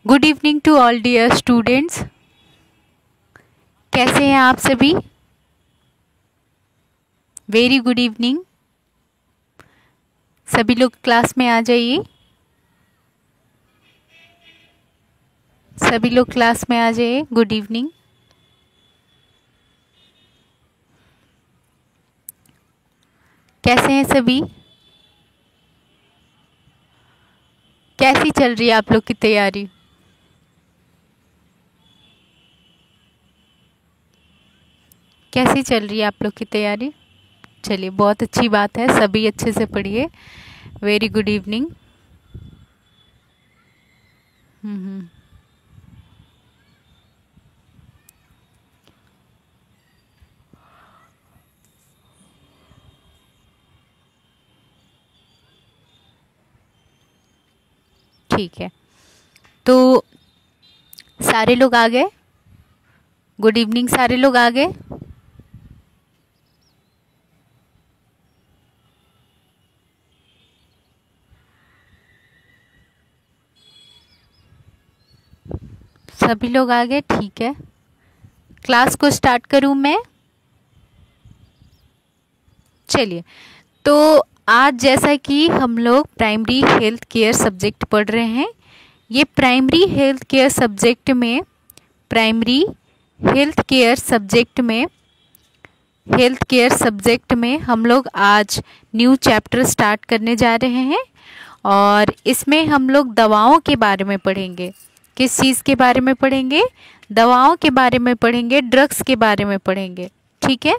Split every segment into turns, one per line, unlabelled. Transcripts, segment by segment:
Good evening to all dear students. कैसे हैं आप सभी? Very good evening. सभी लोग क्लास में आ जाइए। सभी लोग क्लास में आ जाइए। Good evening. कैसे हैं सभी? कैसी चल रही है आप लोग की तैयारी? कैसी चल रही है आप लोग की तैयारी? चलिए, बहुत अच्छी बात है। सभी अच्छे से पढ़िए। Very good evening. ठीक है, तो सारे लोग आ गए? Good evening. सारे लोग आ गए? सभी लोग आ गए? ठीक है, क्लास को स्टार्ट करूं मैं? चलिए, तो आज जैसा कि हम लोग प्राइमरी हेल्थ केयर सब्जेक्ट पढ़ रहे हैं, ये प्राइमरी हेल्थ केयर सब्जेक्ट में हम लोग आज न्यू चैप्टर स्टार्ट करने जा रहे हैं और इसमें हम लोग दवाओं के बारे में पढ़ेंगे। किस चीज़ के बारे में पढ़ेंगे? दवाओं के बारे में पढ़ेंगे, ड्रग्स के बारे में पढ़ेंगे। ठीक है,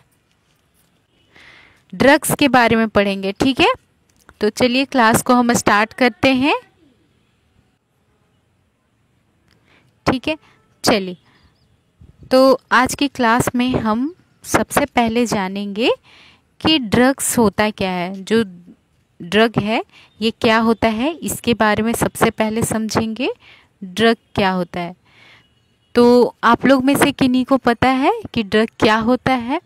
ड्रग्स के बारे में पढ़ेंगे। ठीक है, तो चलिए क्लास को हम स्टार्ट करते हैं। ठीक है, चलिए, तो आज की क्लास में हम सबसे पहले जानेंगे कि ड्रग्स होता क्या है। जो ड्रग है ये क्या होता है, इसके बारे में सबसे पहले समझेंगे। ड्रग क्या होता है? तो आप लोग में से किन्हीं को पता है कि ड्रग क्या होता है?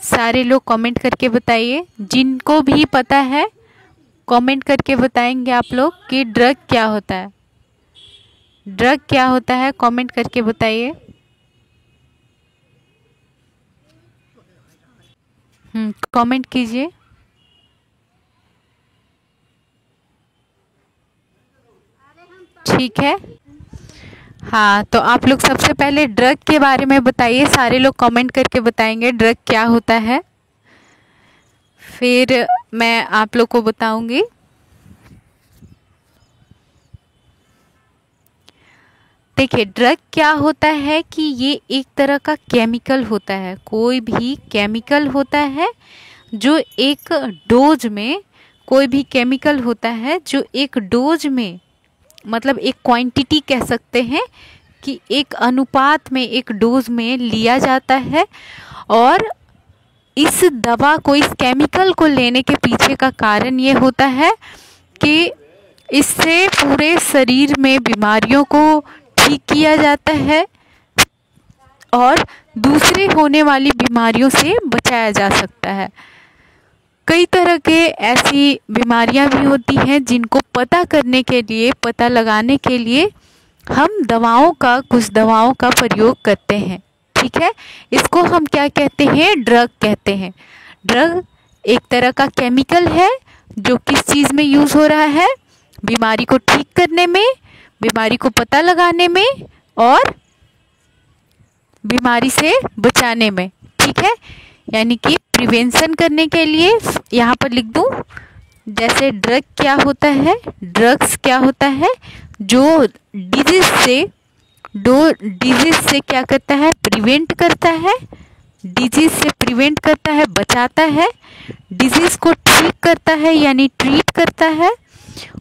सारे लोग कमेंट करके बताइए। जिनको भी पता है कमेंट करके बताएंगे आप लोग कि ड्रग क्या होता है। ड्रग क्या होता है कमेंट करके बताइए। कमेंट कीजिए। ठीक है, हाँ, तो आप लोग सबसे पहले ड्रग के बारे में बताइए। सारे लोग कमेंट करके बताएंगे ड्रग क्या होता है, फिर मैं आप लोग को बताऊंगी। देखिए, ड्रग क्या होता है कि ये एक तरह का केमिकल होता है। कोई भी केमिकल होता है जो एक डोज में, कोई भी केमिकल होता है जो एक डोज में, मतलब एक क्वांटिटी कह सकते हैं कि एक अनुपात में, एक डोज में लिया जाता है। और इस दवा को, इस केमिकल को लेने के पीछे का कारण ये होता है कि इससे पूरे शरीर में बीमारियों को ठीक किया जाता है और दूसरे होने वाली बीमारियों से बचाया जा सकता है। कई तरह के ऐसी बीमारियां भी होती हैं जिनको पता करने के लिए, पता लगाने के लिए हम कुछ दवाओं का प्रयोग करते हैं। ठीक है, इसको हम क्या कहते हैं? ड्रग कहते हैं। ड्रग एक तरह का केमिकल है जो किस चीज़ में यूज़ हो रहा है? बीमारी को ठीक करने में, बीमारी को पता लगाने में और बीमारी से बचाने में। ठीक है, यानी कि प्रिवेंशन करने के लिए। यहाँ पर लिख दूँ, जैसे ड्रग क्या होता है, ड्रग्स क्या होता है? जो डिजीज से क्या करता है? प्रिवेंट करता है। डिजीज से प्रिवेंट करता है, बचाता है। डिजीज को ठीक करता है यानी ट्रीट करता है।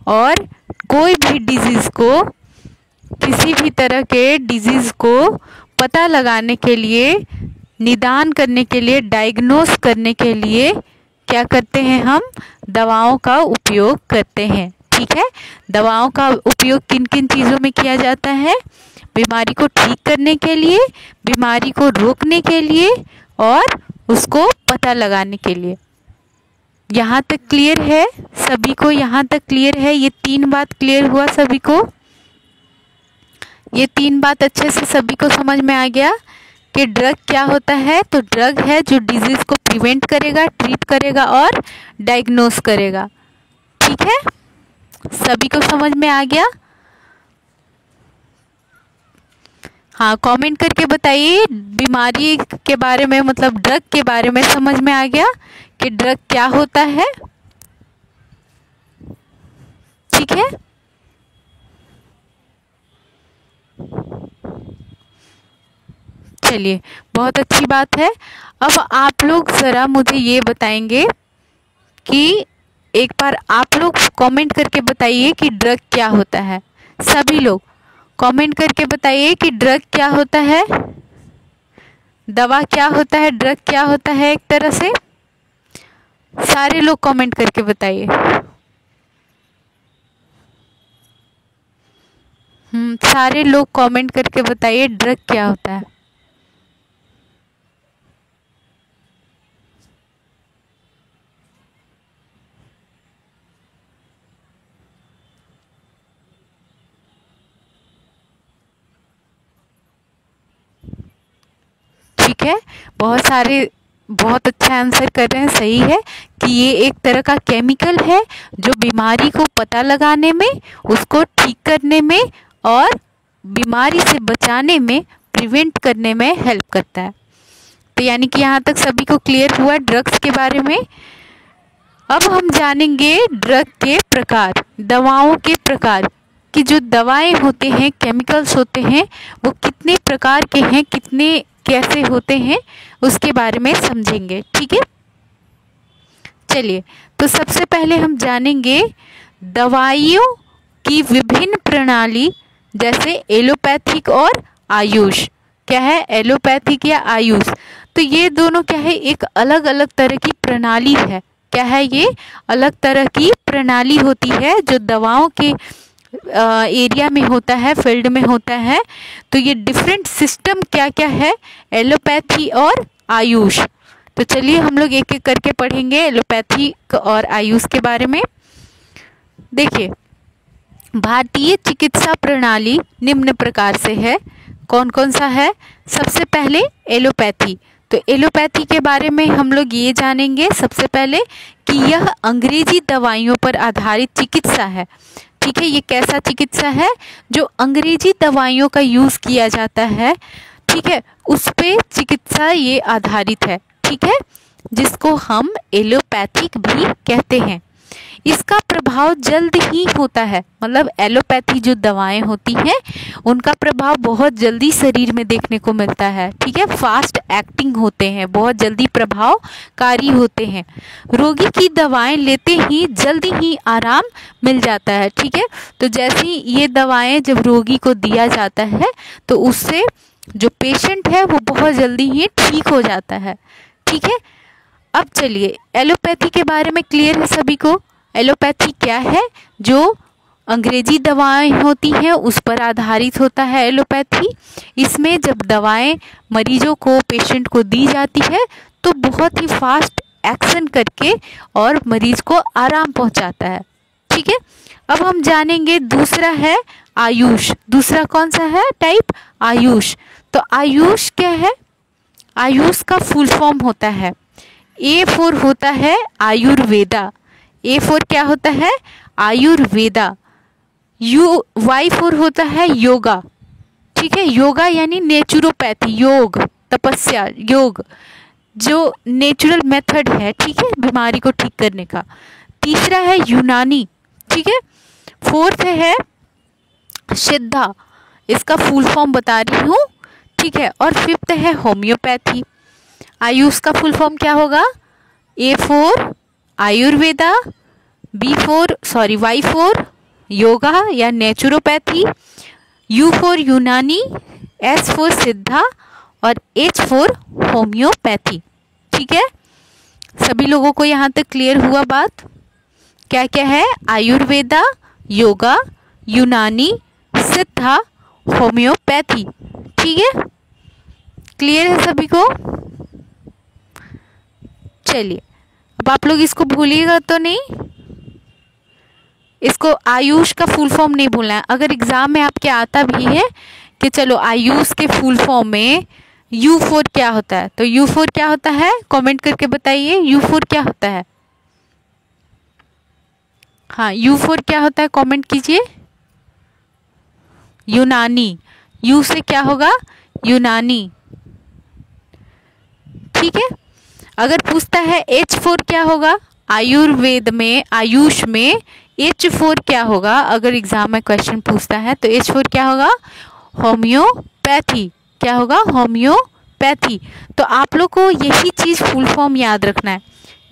और कोई भी डिजीज को, किसी भी तरह के डिजीज को पता लगाने के लिए, निदान करने के लिए, डायग्नोस करने के लिए क्या करते हैं? हम दवाओं का उपयोग करते हैं। ठीक है, दवाओं का उपयोग किन किन चीज़ों में किया जाता है? बीमारी को ठीक करने के लिए, बीमारी को रोकने के लिए और उसको पता लगाने के लिए। यहाँ तक क्लियर है सभी को? यहाँ तक क्लियर है? ये तीन बात क्लियर हुआ सभी को? ये 3 बात अच्छे से सभी को समझ में आ गया कि ड्रग क्या होता है। तो ड्रग है जो डिजीज को प्रिवेंट करेगा, ट्रीट करेगा और डायग्नोस करेगा। ठीक है, सभी को समझ में आ गया? हाँ, कमेंट करके बताइए बीमारी के बारे में, मतलब ड्रग के बारे में समझ में आ गया कि ड्रग क्या होता है। ठीक है, चलिए, बहुत अच्छी बात है। अब आप लोग ज़रा मुझे ये बताएंगे कि एक बार आप लोग कमेंट करके बताइए कि ड्रग क्या होता है। सभी लोग कमेंट करके बताइए कि ड्रग क्या होता है, दवा क्या होता है, ड्रग क्या होता है। एक तरह से सारे लोग कमेंट करके बताइए। सारे लोग कमेंट करके बताइए ड्रग क्या होता है। ठीक है, बहुत सारे बहुत अच्छा आंसर कर रहे हैं। सही है कि ये एक तरह का केमिकल है जो बीमारी को पता लगाने में, उसको ठीक करने में और बीमारी से बचाने में, प्रिवेंट करने में हेल्प करता है। तो यानी कि यहाँ तक सभी को क्लियर हुआ ड्रग्स के बारे में। अब हम जानेंगे ड्रग के प्रकार, दवाओं के प्रकार, कि जो दवाएं होते हैं, केमिकल्स होते हैं, वो कितने प्रकार के हैं, कितने कैसे होते हैं, उसके बारे में समझेंगे। ठीक है, चलिए, तो सबसे पहले हम जानेंगे दवाइयों की विभिन्न प्रणाली, जैसे एलोपैथिक और आयुष। क्या है एलोपैथिक या आयुष? तो ये दोनों क्या है, एक अलग अलग तरह की प्रणाली है। क्या है ये? अलग तरह की प्रणाली होती है जो दवाओं के एरिया में होता है, फील्ड में होता है। तो ये डिफरेंट सिस्टम क्या क्या है, एलोपैथी और आयुष। तो चलिए हम लोग एक एक करके पढ़ेंगे एलोपैथी और आयुष के बारे में। देखिए, भारतीय चिकित्सा प्रणाली निम्न प्रकार से है। कौन कौन सा है? सबसे पहले एलोपैथी। तो एलोपैथी के बारे में हम लोग ये जानेंगे सबसे पहले कि यह अंग्रेजी दवाइयों पर आधारित चिकित्सा है। ठीक है, ये कैसा चिकित्सा है? जो अंग्रेजी दवाइयों का यूज़ किया जाता है, ठीक है, उस पे चिकित्सा ये आधारित है। ठीक है, जिसको हम एलोपैथिक भी कहते हैं। इसका प्रभाव जल्द ही होता है, मतलब एलोपैथी जो दवाएं होती हैं उनका प्रभाव बहुत जल्दी शरीर में देखने को मिलता है। ठीक है, फास्ट एक्टिंग होते हैं, बहुत जल्दी प्रभावकारी होते हैं। रोगी की दवाएं लेते ही जल्दी ही आराम मिल जाता है। ठीक है, तो जैसे ही ये दवाएं जब रोगी को दिया जाता है तो उससे जो पेशेंट है वो बहुत जल्दी ही ठीक हो जाता है। ठीक है, अब चलिए एलोपैथी के बारे में क्लियर है सभी को। एलोपैथी क्या है? जो अंग्रेजी दवाएं होती हैं उस पर आधारित होता है एलोपैथी। इसमें जब दवाएं मरीजों को, पेशेंट को दी जाती है तो बहुत ही फास्ट एक्शन करके और मरीज को आराम पहुंचाता है। ठीक है, अब हम जानेंगे दूसरा है आयुष। दूसरा कौन सा है टाइप? आयुष। तो आयुष क्या है? आयुष का फुल फॉर्म होता है, A4 होता है आयुर्वेदा। A4 क्या होता है? आयुर्वेदा। Y4 होता है योगा। ठीक है, योगा यानी नेचुरोपैथी, योग, तपस्या, योग जो नेचुरल मेथड है, ठीक है, बीमारी को ठीक करने का। तीसरा है यूनानी। ठीक है, फोर्थ है सिद्धा, इसका फुल फॉर्म बता रही हूँ। ठीक है, और फिफ्थ है होम्योपैथी। आयुष का फुल फॉर्म क्या होगा? A4 आयुर्वेदा, Y4 योगा या नेचुरोपैथी, U4 यूनानी, S4 सिद्धा और H4 होम्योपैथी। ठीक है, सभी लोगों को यहाँ तक क्लियर हुआ बात? क्या क्या है? आयुर्वेदा, योगा, यूनानी, सिद्धा, होम्योपैथी। ठीक है, क्लियर है सभी को? चलिए, अब आप लोग इसको भूलिएगा तो नहीं, इसको आयुष का फुल फॉर्म नहीं भूलना है। अगर एग्जाम में आपके आता भी है कि चलो आयुष के फुल फॉर्म में U4 क्या होता है, तो U4 क्या होता है कमेंट करके बताइए। U4 क्या होता है? हाँ, U4 क्या होता है कमेंट कीजिए। यूनानी, यू से क्या होगा? यूनानी। ठीक है। अगर पूछता है H4 क्या होगा, आयुर्वेद में, आयुष में H4 क्या होगा, अगर एग्जाम में क्वेश्चन पूछता है तो H4 क्या होगा? होम्योपैथी। क्या होगा? होम्योपैथी। तो आप लोग को यही चीज फुल फॉर्म याद रखना है।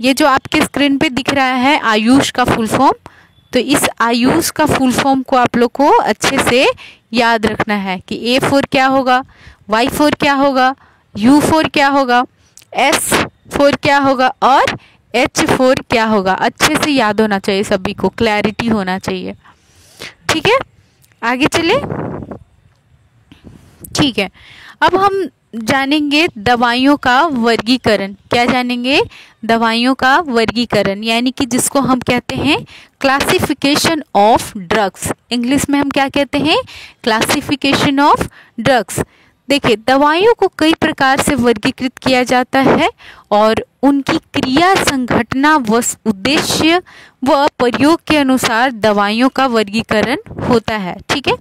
ये जो आपके स्क्रीन पे दिख रहा है आयुष का फुल फॉर्म, तो इस आयुष का फुल फॉर्म को आप लोग को अच्छे से याद रखना है कि A4 क्या होगा, Y4 क्या होगा, U4 क्या होगा, S4 क्या होगा और H4 क्या होगा। अच्छे से याद होना चाहिए, सभी को क्लैरिटी होना चाहिए। ठीक है, आगे चले। ठीक है, अब हम जानेंगे दवाइयों का वर्गीकरण। क्या जानेंगे? दवाइयों का वर्गीकरण, यानी कि जिसको हम कहते हैं क्लासिफिकेशन ऑफ ड्रग्स। इंग्लिश में हम क्या कहते हैं? Classification of drugs. देखिए, दवाइयों को कई प्रकार से वर्गीकृत किया जाता है और उनकी क्रिया, संघटना व उद्देश्य व प्रयोग के अनुसार दवाइयों का वर्गीकरण होता है। ठीक है,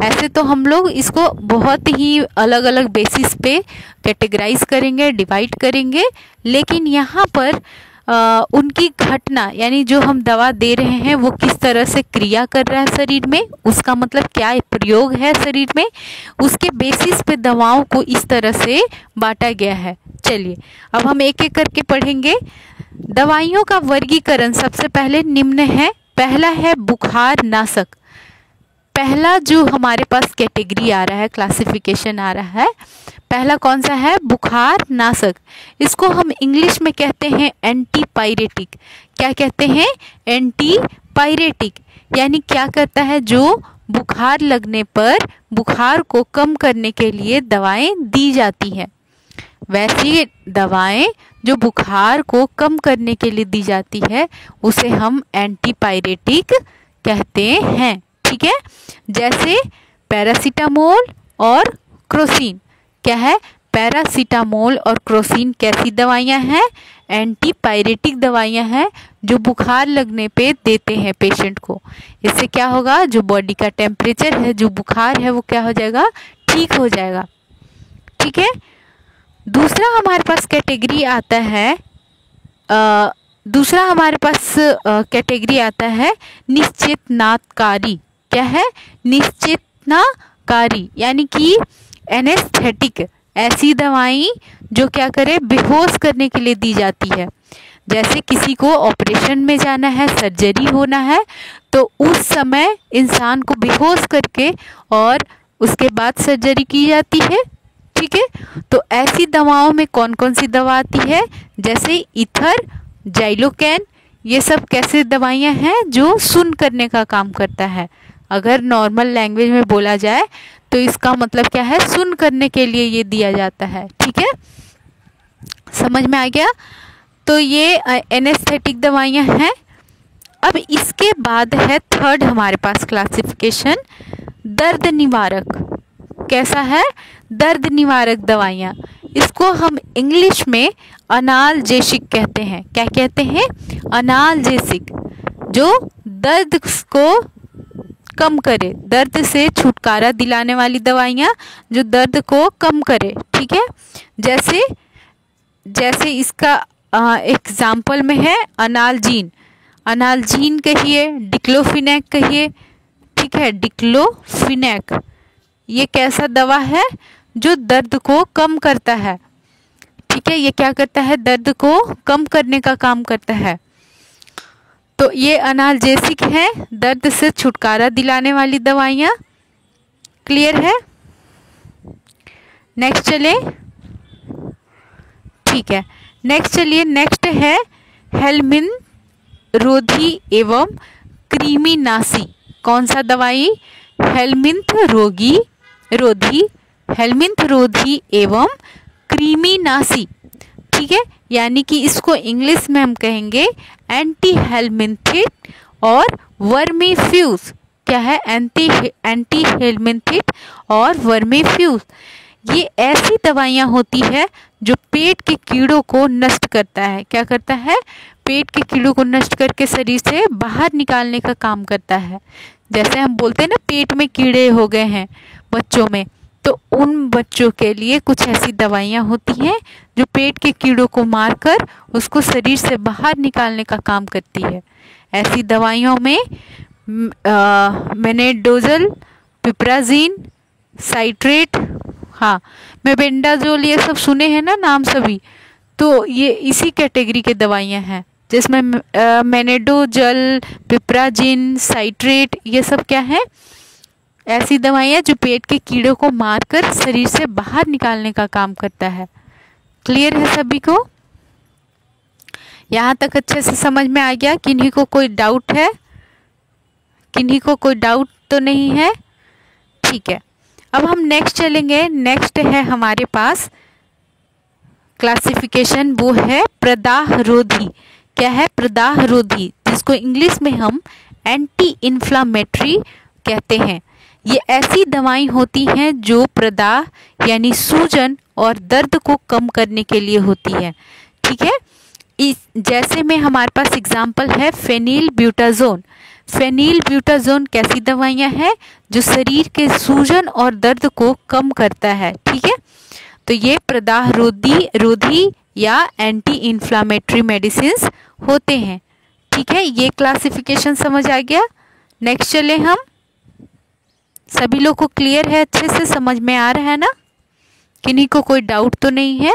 ऐसे तो हम लोग इसको बहुत ही अलग अलग बेसिस पे कैटेगराइज करेंगे, डिवाइड करेंगे, लेकिन यहाँ पर उनकी घटना, यानी जो हम दवा दे रहे हैं वो किस तरह से क्रिया कर रहा है शरीर में, उसका मतलब क्या प्रयोग है शरीर में, उसके बेसिस पे दवाओं को इस तरह से बांटा गया है। चलिए अब हम एक एक करके पढ़ेंगे। दवाइयों का वर्गीकरण सबसे पहले निम्न है। पहला है बुखार नाशक। पहला जो हमारे पास कैटेगरी आ रहा है, क्लासिफिकेशन आ रहा है, पहला कौन सा है? बुखार नाशक। इसको हम इंग्लिश में कहते हैं एंटीपायरेटिक। क्या कहते हैं? एंटीपायरेटिक। यानी क्या करता है? जो बुखार लगने पर बुखार को कम करने के लिए दवाएं दी जाती हैं, वैसी दवाएं जो बुखार को कम करने के लिए दी जाती है उसे हम एंटीपायरेटिक कहते हैं। ठीक है, जैसे पैरासीटामोल और क्रोसिन। क्या है? पैरासीटामोल और क्रोसिन कैसी दवाइयां हैं? एंटीपायरेटिक दवाइयां हैं जो बुखार लगने पे देते हैं पेशेंट को। इससे क्या होगा? जो बॉडी का टेम्परेचर है, जो बुखार है, वो क्या हो जाएगा? ठीक हो जाएगा। ठीक है, दूसरा हमारे पास कैटेगरी आता है कैटेगरी आता है निश्चेतनाकारी। क्या है? निश्चेतनाकारी, यानी कि एनेस्थेटिक। ऐसी दवाई जो क्या करे? बेहोश करने के लिए दी जाती है। जैसे किसी को ऑपरेशन में जाना है, सर्जरी होना है, तो उस समय इंसान को बेहोश करके और उसके बाद सर्जरी की जाती है। ठीक है, तो ऐसी दवाओं में कौन कौन सी दवा आती है? जैसे ईथर, जाइलोकैन, ये सब कैसे दवाइयां हैं? जो सुन्न करने का काम करता है। अगर नॉर्मल लैंग्वेज में बोला जाए तो इसका मतलब क्या है? सुन्न करने के लिए ये दिया जाता है। ठीक है, समझ में आ गया? तो ये एनेस्थेटिक दवाइयां हैं। अब इसके बाद है थर्ड हमारे पास क्लासिफिकेशन, दर्द निवारक। कैसा है? दर्द निवारक दवाइयाँ। इसको हम इंग्लिश में अनाल्जेसिक कहते हैं। क्या कहते हैं? अनाल्जेसिक, जो दर्द को कम करे, दर्द से छुटकारा दिलाने वाली दवाइयाँ जो दर्द को कम करे। ठीक है, जैसे इसका एग्जाम्पल में है अनाल्जीन। अनाल्जीन कहिए, डिक्लोफिनेक कहिए। ठीक है, डिक्लोफिनेक ये कैसा दवा है? जो दर्द को कम करता है। ठीक है, ये क्या करता है? दर्द को कम करने का काम करता है। तो ये अनाल्जेसिक है, दर्द से छुटकारा दिलाने वाली दवाइयाँ। क्लियर है? नेक्स्ट चले। ठीक है, नेक्स्ट चलिए। नेक्स्ट है हेलमिंथ रोधी एवं कृमिनाशी। कौन सा दवाई? हेलमिंथ रोधी एवं कृमिनाशी। ठीक है, यानी कि इसको इंग्लिश में हम कहेंगे एंटी हेलमिंथिक और वर्मीफ्यूज। क्या है, एंटी हेलमिंथिक और वर्मीफ्यूज। ये ऐसी दवाइयाँ होती है जो पेट के कीड़ों को नष्ट करता है। क्या करता है, पेट के कीड़ों को नष्ट करके शरीर से बाहर निकालने का काम करता है। जैसे हम बोलते हैं ना, पेट में कीड़े हो गए हैं बच्चों में, तो उन बच्चों के लिए कुछ ऐसी दवाइयाँ होती हैं जो पेट के कीड़ों को मारकर उसको शरीर से बाहर निकालने का काम करती है। ऐसी दवाइयों में मेनेडोजल, पिप्राजीन, साइट्रेट, हाँ मेबेंडाजोल, ये सब सुने हैं ना नाम सभी, तो ये इसी कैटेगरी के दवाइयाँ हैं, जिसमें मेनेडोजल, पिप्राजीन, साइट्रेट, ये सब क्या है, ऐसी दवाइयाँ जो पेट के कीड़ों को मारकर शरीर से बाहर निकालने का काम करता है। क्लियर है सभी को? यहाँ तक अच्छे से समझ में आ गया? किन्हीं को कोई डाउट है? किन्हीं को कोई डाउट तो नहीं है? ठीक है, अब हम नेक्स्ट चलेंगे। नेक्स्ट है हमारे पास क्लासिफिकेशन, वो है प्रदाह रोधी। क्या है? प्रदाह रोधी, जिसको इंग्लिश में हम एंटी इन्फ्लामेटरी कहते हैं। ये ऐसी दवाई होती हैं जो प्रदाह यानी सूजन और दर्द को कम करने के लिए होती है। ठीक है, इस जैसे में हमारे पास एग्जाम्पल है फेनिल ब्यूटाजोन। फेनिल ब्यूटाजोन कैसी दवाइयाँ हैं जो शरीर के सूजन और दर्द को कम करता है। ठीक है, तो ये प्रदाह रोधी या एंटी इन्फ्लामेटरी मेडिसिन होते हैं। ठीक है, ये क्लासिफिकेशन समझ आ गया। नेक्स्ट चले हम। सभी लोग को क्लियर है, अच्छे से समझ में आ रहा है ना? किन्हीं को कोई डाउट तो नहीं है?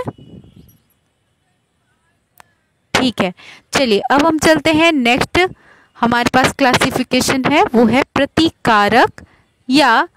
ठीक है, चलिए अब हम चलते हैं नेक्स्ट। हमारे पास क्लासिफिकेशन है, वो है प्रतिकारक या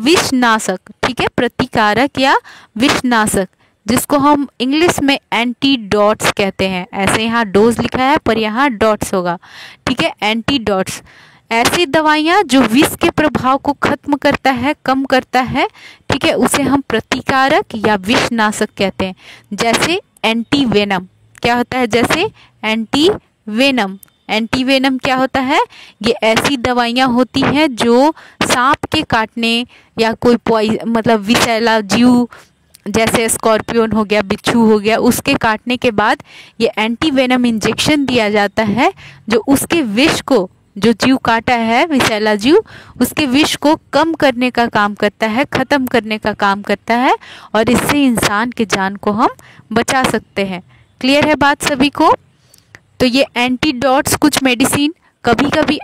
विषनाशक। ठीक है, प्रतिकारक या विषनाशक, जिसको हम इंग्लिश में एंटीडॉट्स कहते हैं। ऐसे यहाँ डोज लिखा है पर यहाँ डॉट्स होगा। ठीक है, एंटीडॉट्स, ऐसी दवाइयाँ जो विष के प्रभाव को खत्म करता है, कम करता है। ठीक है, उसे हम प्रतिकारक या विषनाशक कहते हैं। जैसे एंटीवेनम क्या होता है? जैसे एंटीवेनम, एंटीवेनम क्या होता है? ये ऐसी दवाइयाँ होती हैं जो सांप के काटने या कोई मतलब विषैला जीव, जैसे स्कॉर्पियन हो गया, बिच्छू हो गया, उसके काटने के बाद ये एंटीवेनम इंजेक्शन दिया जाता है, जो उसके विष को, जो जीव काटा है विषैला जीव, उसके विष को कम करने का काम करता है, खत्म करने का काम करता है, और इससे इंसान के जान को हम बचा सकते हैं। क्लियर है बात सभी को? तो ये एंटीडॉट्स कुछ मेडिसिन, कभी कभी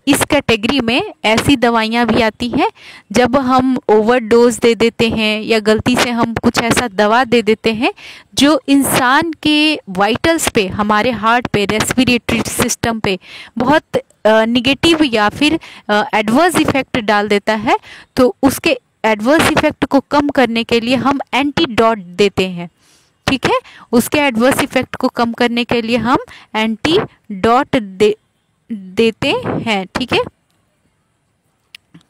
इस कैटेगरी में ऐसी दवाइयाँ भी आती हैं जब हम ओवरडोज दे देते हैं या गलती से हम कुछ ऐसा दवा दे देते हैं जो इंसान के वाइटल्स पे, हमारे हार्ट पे, रेस्पिरेटरी सिस्टम पे बहुत निगेटिव या फिर एडवर्स इफेक्ट डाल देता है। तो उसके एडवर्स इफेक्ट को कम करने के लिए हम एंटीडॉट देते हैं। ठीक है, उसके एडवर्स इफेक्ट को कम करने के लिए हम एंटीडॉट देते हैं। ठीक है,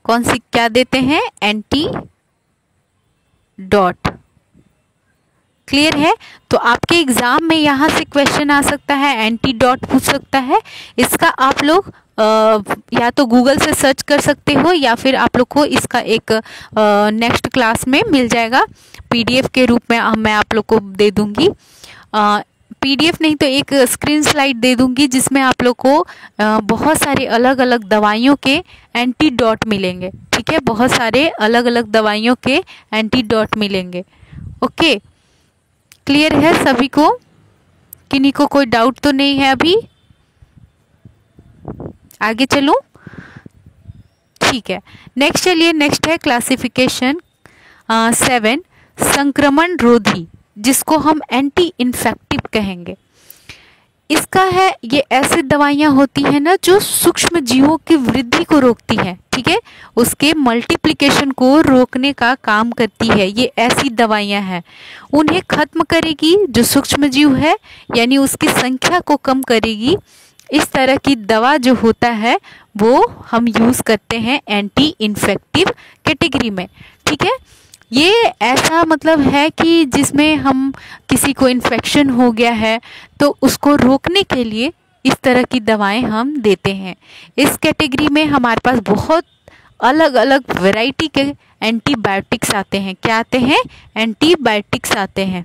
कौन सी क्या देते हैं? एंटीडॉट। क्लियर है? तो आपके एग्जाम में यहाँ से क्वेश्चन आ सकता है, एंटीडॉट पूछ सकता है। इसका आप लोग या तो गूगल से सर्च कर सकते हो या फिर आप लोग को इसका एक नेक्स्ट क्लास में मिल जाएगा, पीडीएफ के रूप में मैं आप लोग को दे दूंगी। पीडीएफ नहीं तो एक स्क्रीन स्लाइड दे दूंगी जिसमें आप लोग को बहुत सारे अलग अलग दवाइयों के एंटीडॉट मिलेंगे। ठीक है, बहुत सारे अलग अलग दवाइयों के एंटीडॉट मिलेंगे। ओके, क्लियर है सभी को? किन्हीं को कोई डाउट तो नहीं है अभी? आगे चलूं? ठीक है, नेक्स्ट चलिए। नेक्स्ट है क्लासिफिकेशन 7, संक्रमण रोधी, जिसको हम एंटी इन्फेक्टिव कहेंगे। इसका है, ये ऐसी दवाइयाँ होती हैं ना जो सूक्ष्म जीवों की वृद्धि को रोकती हैं। ठीक है, उसके मल्टीप्लिकेशन को रोकने का काम करती है। ये ऐसी दवाइयाँ हैं, उन्हें खत्म करेगी जो सूक्ष्म जीव है, यानी उसकी संख्या को कम करेगी। इस तरह की दवा जो होता है वो हम यूज़ करते हैं एंटी इन्फेक्टिव कैटेगरी में। ठीक है, ये ऐसा मतलब है कि जिसमें हम किसी को इन्फेक्शन हो गया है तो उसको रोकने के लिए इस तरह की दवाएं हम देते हैं। इस कैटेगरी में हमारे पास बहुत अलग अलग वैरायटी के एंटीबायोटिक्स आते हैं। क्या आते हैं? एंटीबायोटिक्स आते हैं,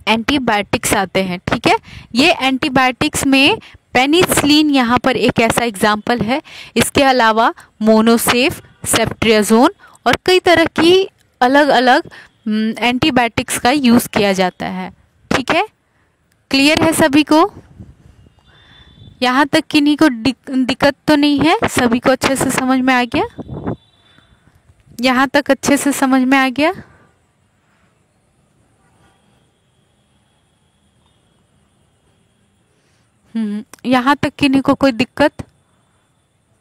एंटीबायोटिक्स आते हैं। ठीक है, ये एंटीबायोटिक्स में पेनिसिलिन यहाँ पर एक ऐसा एग्जाम्पल है। इसके अलावा मोनोसेफ, सेफ्ट्रियाजोन और कई तरह की अलग अलग एंटीबायोटिक्स का यूज़ किया जाता है। ठीक है, क्लियर है सभी को? यहाँ तक किन्हीं को दिक्कत तो नहीं है? सभी को अच्छे से समझ में आ गया? यहाँ तक अच्छे से समझ में आ गया? यहाँ तक किन्हीं को कोई दिक्कत,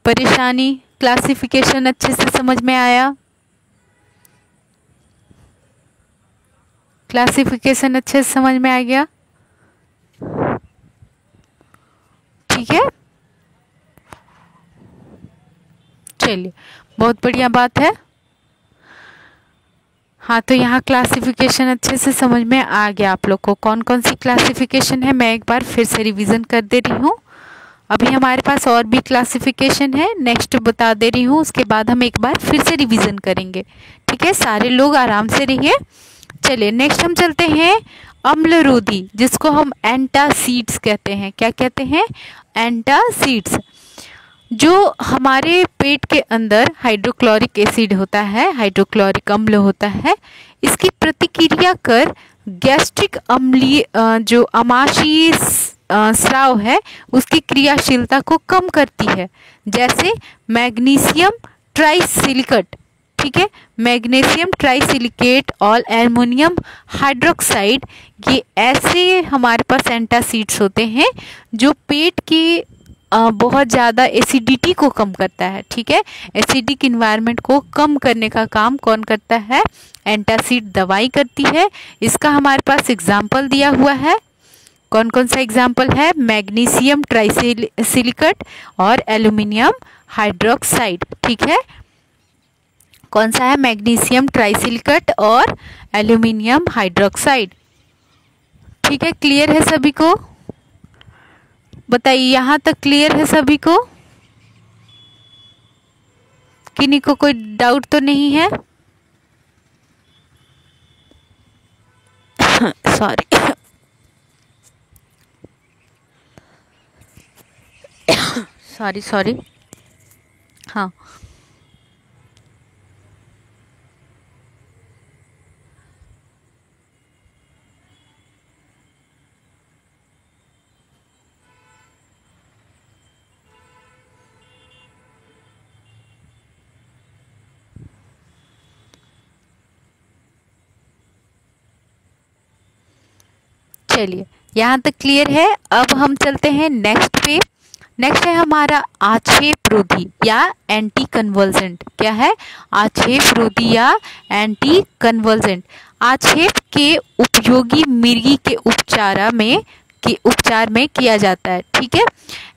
परेशानी? क्लासिफिकेशन अच्छे से समझ में आया? क्लासिफिकेशन अच्छे से समझ में आ गया? ठीक है, चलिए, बहुत बढ़िया बात है। हाँ, तो यहाँ क्लासिफिकेशन अच्छे से समझ में आ गया आप लोग को। कौन कौन सी क्लासिफिकेशन है मैं एक बार फिर से रिवीजन कर दे रही हूँ। अभी हमारे पास और भी क्लासिफिकेशन है, नेक्स्ट बता दे रही हूँ, उसके बाद हम एक बार फिर से रिवीजन करेंगे। ठीक है, सारे लोग आराम से रहिए। चलिए नेक्स्ट हम चलते हैं अम्लरोधी, जिसको हम एंटासीड्स कहते हैं। क्या कहते हैं? एंटासीड्स। जो हमारे पेट के अंदर हाइड्रोक्लोरिक एसिड होता है, हाइड्रोक्लोरिक अम्ल होता है, इसकी प्रतिक्रिया कर गैस्ट्रिक अम्लीय जो आमाशयी स्राव है उसकी क्रियाशीलता को कम करती है। जैसे मैग्नीशियम ट्राइसिलिकेट, ठीक है, मैग्नीशियम ट्राइसिलिकेट और एल्युमिनियम हाइड्रोक्साइड, ये ऐसे हमारे पास एंटासीड्स होते हैं जो पेट की बहुत ज़्यादा एसिडिटी को कम करता है। ठीक है, एसिडिक इन्वायरमेंट को कम करने का काम कौन करता है? एंटासीड दवाई करती है। इसका हमारे पास एग्जाम्पल दिया हुआ है। कौन कौन सा एग्जाम्पल है? मैग्नीशियम ट्राइसिलिकेट और एल्युमिनियम हाइड्रोक्साइड। ठीक है, कौन सा है? मैग्नीशियम ट्राइसिलिकेट और एल्युमिनियम हाइड्रोक्साइड। ठीक है, क्लियर है सभी को? बताइए, यहाँ तक क्लियर है सभी को? किन्हीं को कोई डाउट तो नहीं है? Sorry sorry. हाँ, चलिए यहाँ तक क्लियर है। अब हम चलते हैं नेक्स्ट पे। नेक्स्ट है हमारा आक्षेप रोधी या एंटी कन्वर्जेंट। क्या है? आक्षेप रोधी या एंटी कन्वर्जेंट। आक्षेप के उपयोगी मिर्गी के उपचार में किया जाता है। ठीक है,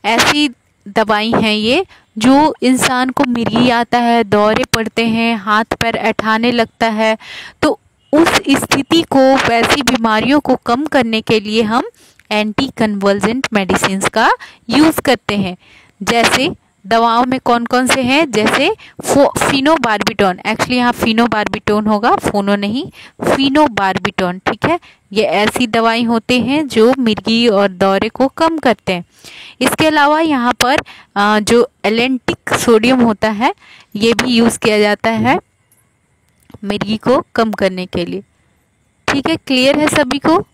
ऐसी दवाई हैं ये जो इंसान को मिर्गी आता है, दौरे पड़ते हैं, हाथ पैर ऐंठाने लगता है, तो उस स्थिति को, वैसी बीमारियों को कम करने के लिए हम एंटी कन्वर्जेंट मेडिसिन का यूज़ करते हैं। जैसे दवाओं में कौन कौन से हैं? जैसे फिनोबार्बिटॉन, एक्चुअली यहाँ फिनोबार्बिटोन होगा, फोनो नहीं, फिनोबार्बिटॉन। ठीक है, ये ऐसी दवाई होते हैं जो मिर्गी और दौरे को कम करते हैं। इसके अलावा यहाँ पर जो एलेंटिक सोडियम होता है ये भी यूज़ किया जाता है मिर्गी को कम करने के लिए। ठीक है, क्लियर है सभी को?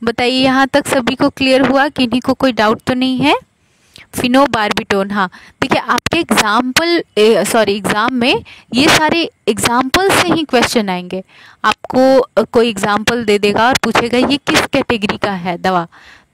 बताइए, यहाँ तक सभी को क्लियर हुआ? किन्हीं को कोई डाउट तो नहीं है? फिनोबार्बिटोन, हाँ देखिए आपके एग्जाम में ये सारे एग्जाम्पल से ही क्वेश्चन आएंगे। आपको कोई एग्जाम्पल दे देगा और पूछेगा ये किस कैटेगरी का है दवा,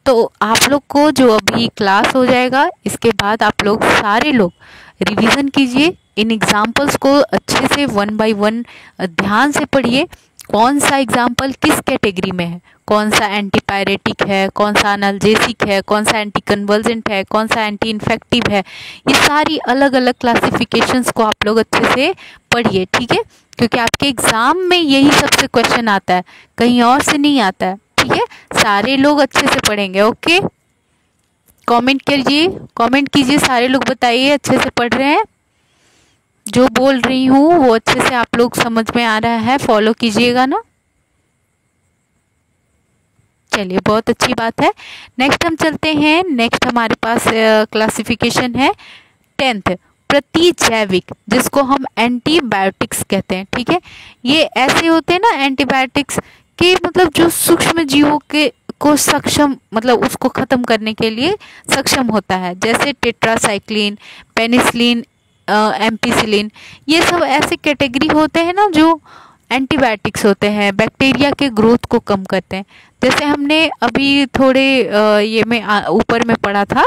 तो आप लोग को जो अभी क्लास हो जाएगा इसके बाद आप लोग सारे लोग रिवीजन कीजिए, इन एग्जाम्पल्स को अच्छे से 1 बाय 1 ध्यान से पढ़िए। कौन सा एग्जाम्पल किस कैटेगरी में है, कौन सा एंटीपायरेटिक है, कौन सा एनाल्जेसिक है, कौन सा एंटी कन्वर्जेंट है, कौन सा एंटी इन्फेक्टिव है, ये सारी अलग अलग क्लासिफिकेशंस को आप लोग अच्छे से पढ़िए। ठीक है, क्योंकि आपके एग्जाम में यही सबसे क्वेश्चन आता है, कहीं और से नहीं आता है। ठीक है, सारे लोग अच्छे से पढ़ेंगे। ओके, कमेंट कीजिए, कमेंट कीजिए, सारे लोग बताइए अच्छे से पढ़ रहे हैं। जो बोल रही हूँ वो अच्छे से आप लोग समझ में आ रहा है, फॉलो कीजिएगा ना। चलिए बहुत अच्छी बात है। नेक्स्ट हम चलते हैं। नेक्स्ट हमारे पास क्लासिफिकेशन है 10th, प्रतिजैविक, जिसको हम एंटीबायोटिक्स कहते हैं। ठीक है, ये ऐसे होते हैं ना एंटीबायोटिक्स कि मतलब जो सूक्ष्म जीवों के को सक्षम मतलब उसको खत्म करने के लिए सक्षम होता है, जैसे टेट्रासाइक्लिन, पेनिसिलिन, एम्पिसिलिन, ये सब ऐसे कैटेगरी होते हैं ना जो एंटीबायोटिक्स होते हैं, बैक्टीरिया के ग्रोथ को कम करते हैं। जैसे हमने अभी थोड़े ये में ऊपर में पढ़ा था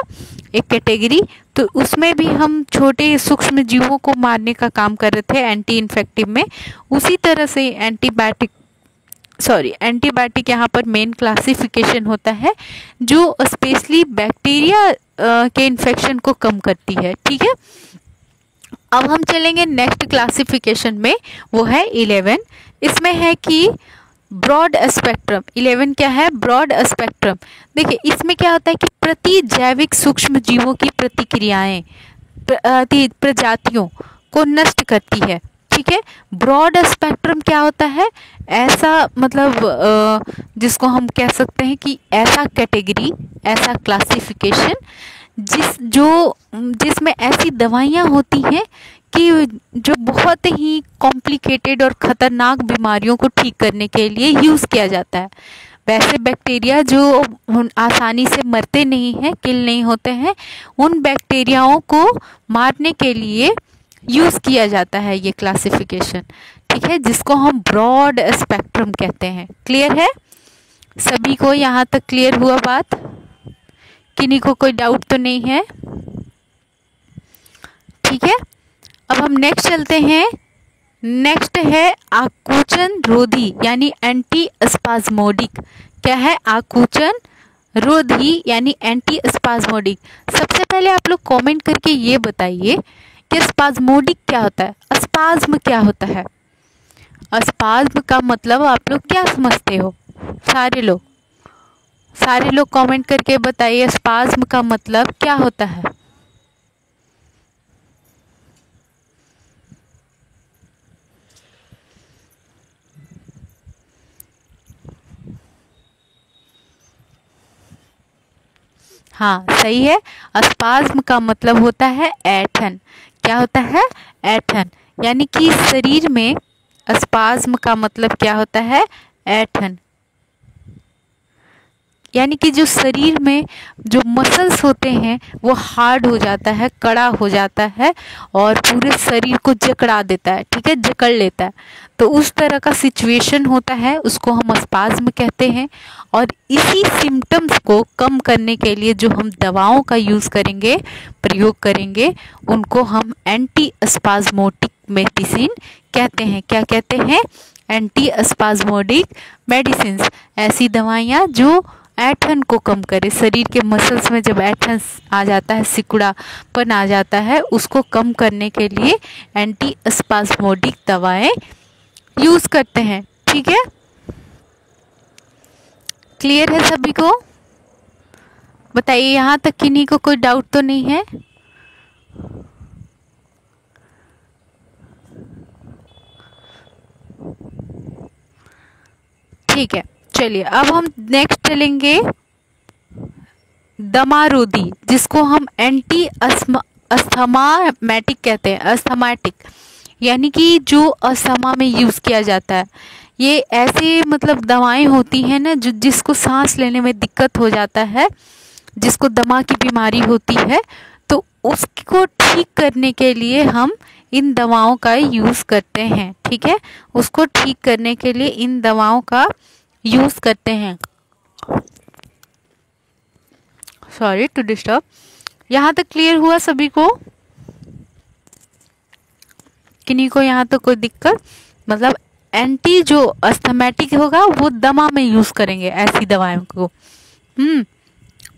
एक कैटेगरी, तो उसमें भी हम छोटे सूक्ष्म जीवों को मारने का काम कर रहे थे एंटी इन्फेक्टिव में। उसी तरह से एंटीबायोटिक यहाँ पर मेन क्लासिफिकेशन होता है जो स्पेशली बैक्टीरिया के इन्फेक्शन को कम करती है। ठीक है, अब हम चलेंगे नेक्स्ट क्लासिफिकेशन में, वो है 11। इसमें है कि ब्रॉड स्पेक्ट्रम। 11 क्या है? Broad spectrum. देखिए इसमें क्या होता है कि प्रतिजैविक सूक्ष्म जीवों की प्रतिक्रियाएं प्रजातियों को नष्ट करती है। ठीक है, ब्रॉड स्पेक्ट्रम क्या होता है? ऐसा मतलब जिसको हम कह सकते हैं कि ऐसा कैटेगरी, ऐसा क्लासिफिकेशन जिसमें ऐसी दवाइयाँ होती हैं कि जो बहुत ही कॉम्प्लिकेटेड और ख़तरनाक बीमारियों को ठीक करने के लिए यूज़ किया जाता है। वैसे बैक्टीरिया जो आसानी से मरते नहीं हैं, किल नहीं होते हैं, उन बैक्टीरियाओं को मारने के लिए यूज़ किया जाता है ये क्लासिफिकेशन। ठीक है, जिसको हम ब्रॉड स्पेक्ट्रम कहते हैं। क्लियर है सभी को? यहाँ तक क्लियर हुआ बात? किन्हीं को कोई डाउट तो नहीं है? ठीक है, अब हम नेक्स्ट चलते हैं। नेक्स्ट है आकुंचन रोधी यानी एंटी स्पाज्मोडिक। क्या है? आकुंचन रोधी यानी एंटी स्पाज्मोडिक। सबसे पहले आप लोग कमेंट करके ये बताइए कि स्पाज्मोडिक क्या होता है? स्पाज्म क्या होता है? स्पाज्म का मतलब आप लोग क्या समझते हो? सारे लोग कमेंट करके बताइए स्पाज्म का मतलब क्या होता है? हाँ सही है, स्पाज्म का मतलब होता है ऐंठन। क्या होता है? ऐंठन। यानी कि शरीर में स्पाज्म का मतलब क्या होता है? ऐंठन। यानी कि जो शरीर में जो मसल्स होते हैं वो हार्ड हो जाता है, कड़ा हो जाता है और पूरे शरीर को जकड़ा देता है। ठीक है, जकड़ लेता है, तो उस तरह का सिचुएशन होता है, उसको हम स्पाज्म कहते हैं। और इसी सिम्टम्स को कम करने के लिए जो हम दवाओं का यूज़ करेंगे, प्रयोग करेंगे, उनको हम एंटी स्पाज्मोटिक मेडिसिन कहते हैं। क्या कहते हैं? Anti spasmodic medicine. ऐसी दवाइयाँ जो ऐंठन को कम करे, शरीर के मसल्स में जब ऐंठन आ जाता है, सिकुड़ापन आ जाता है, उसको कम करने के लिए एंटी स्पाज्मोडिक दवाएं यूज करते हैं। ठीक है, क्लियर है सभी को? बताइए यहाँ तक किन्हीं को कोई डाउट तो नहीं है? ठीक है, चलिए अब हम नेक्स्ट चलेंगे दमारोधी, जिसको हम एंटी अस्थमाटिक कहते हैं। अस्थमाटिक यानी कि जो अस्थमा में यूज़ किया जाता है। ये ऐसी मतलब दवाएं होती हैं ना जिसको सांस लेने में दिक्कत हो जाता है, जिसको दमा की बीमारी होती है, तो उसको ठीक करने के लिए हम इन दवाओं का यूज़ करते हैं। ठीक है, उसको ठीक करने के लिए इन दवाओं का यूज़ करते हैं। Sorry to disturb. यहाँ तक क्लियर हुआ सभी को? किन्हीं को यहाँ तक कोई दिक्कत? मतलब एंटी जो अस्थमैटिक होगा वो दमा में यूज़ करेंगे ऐसी दवाओं को।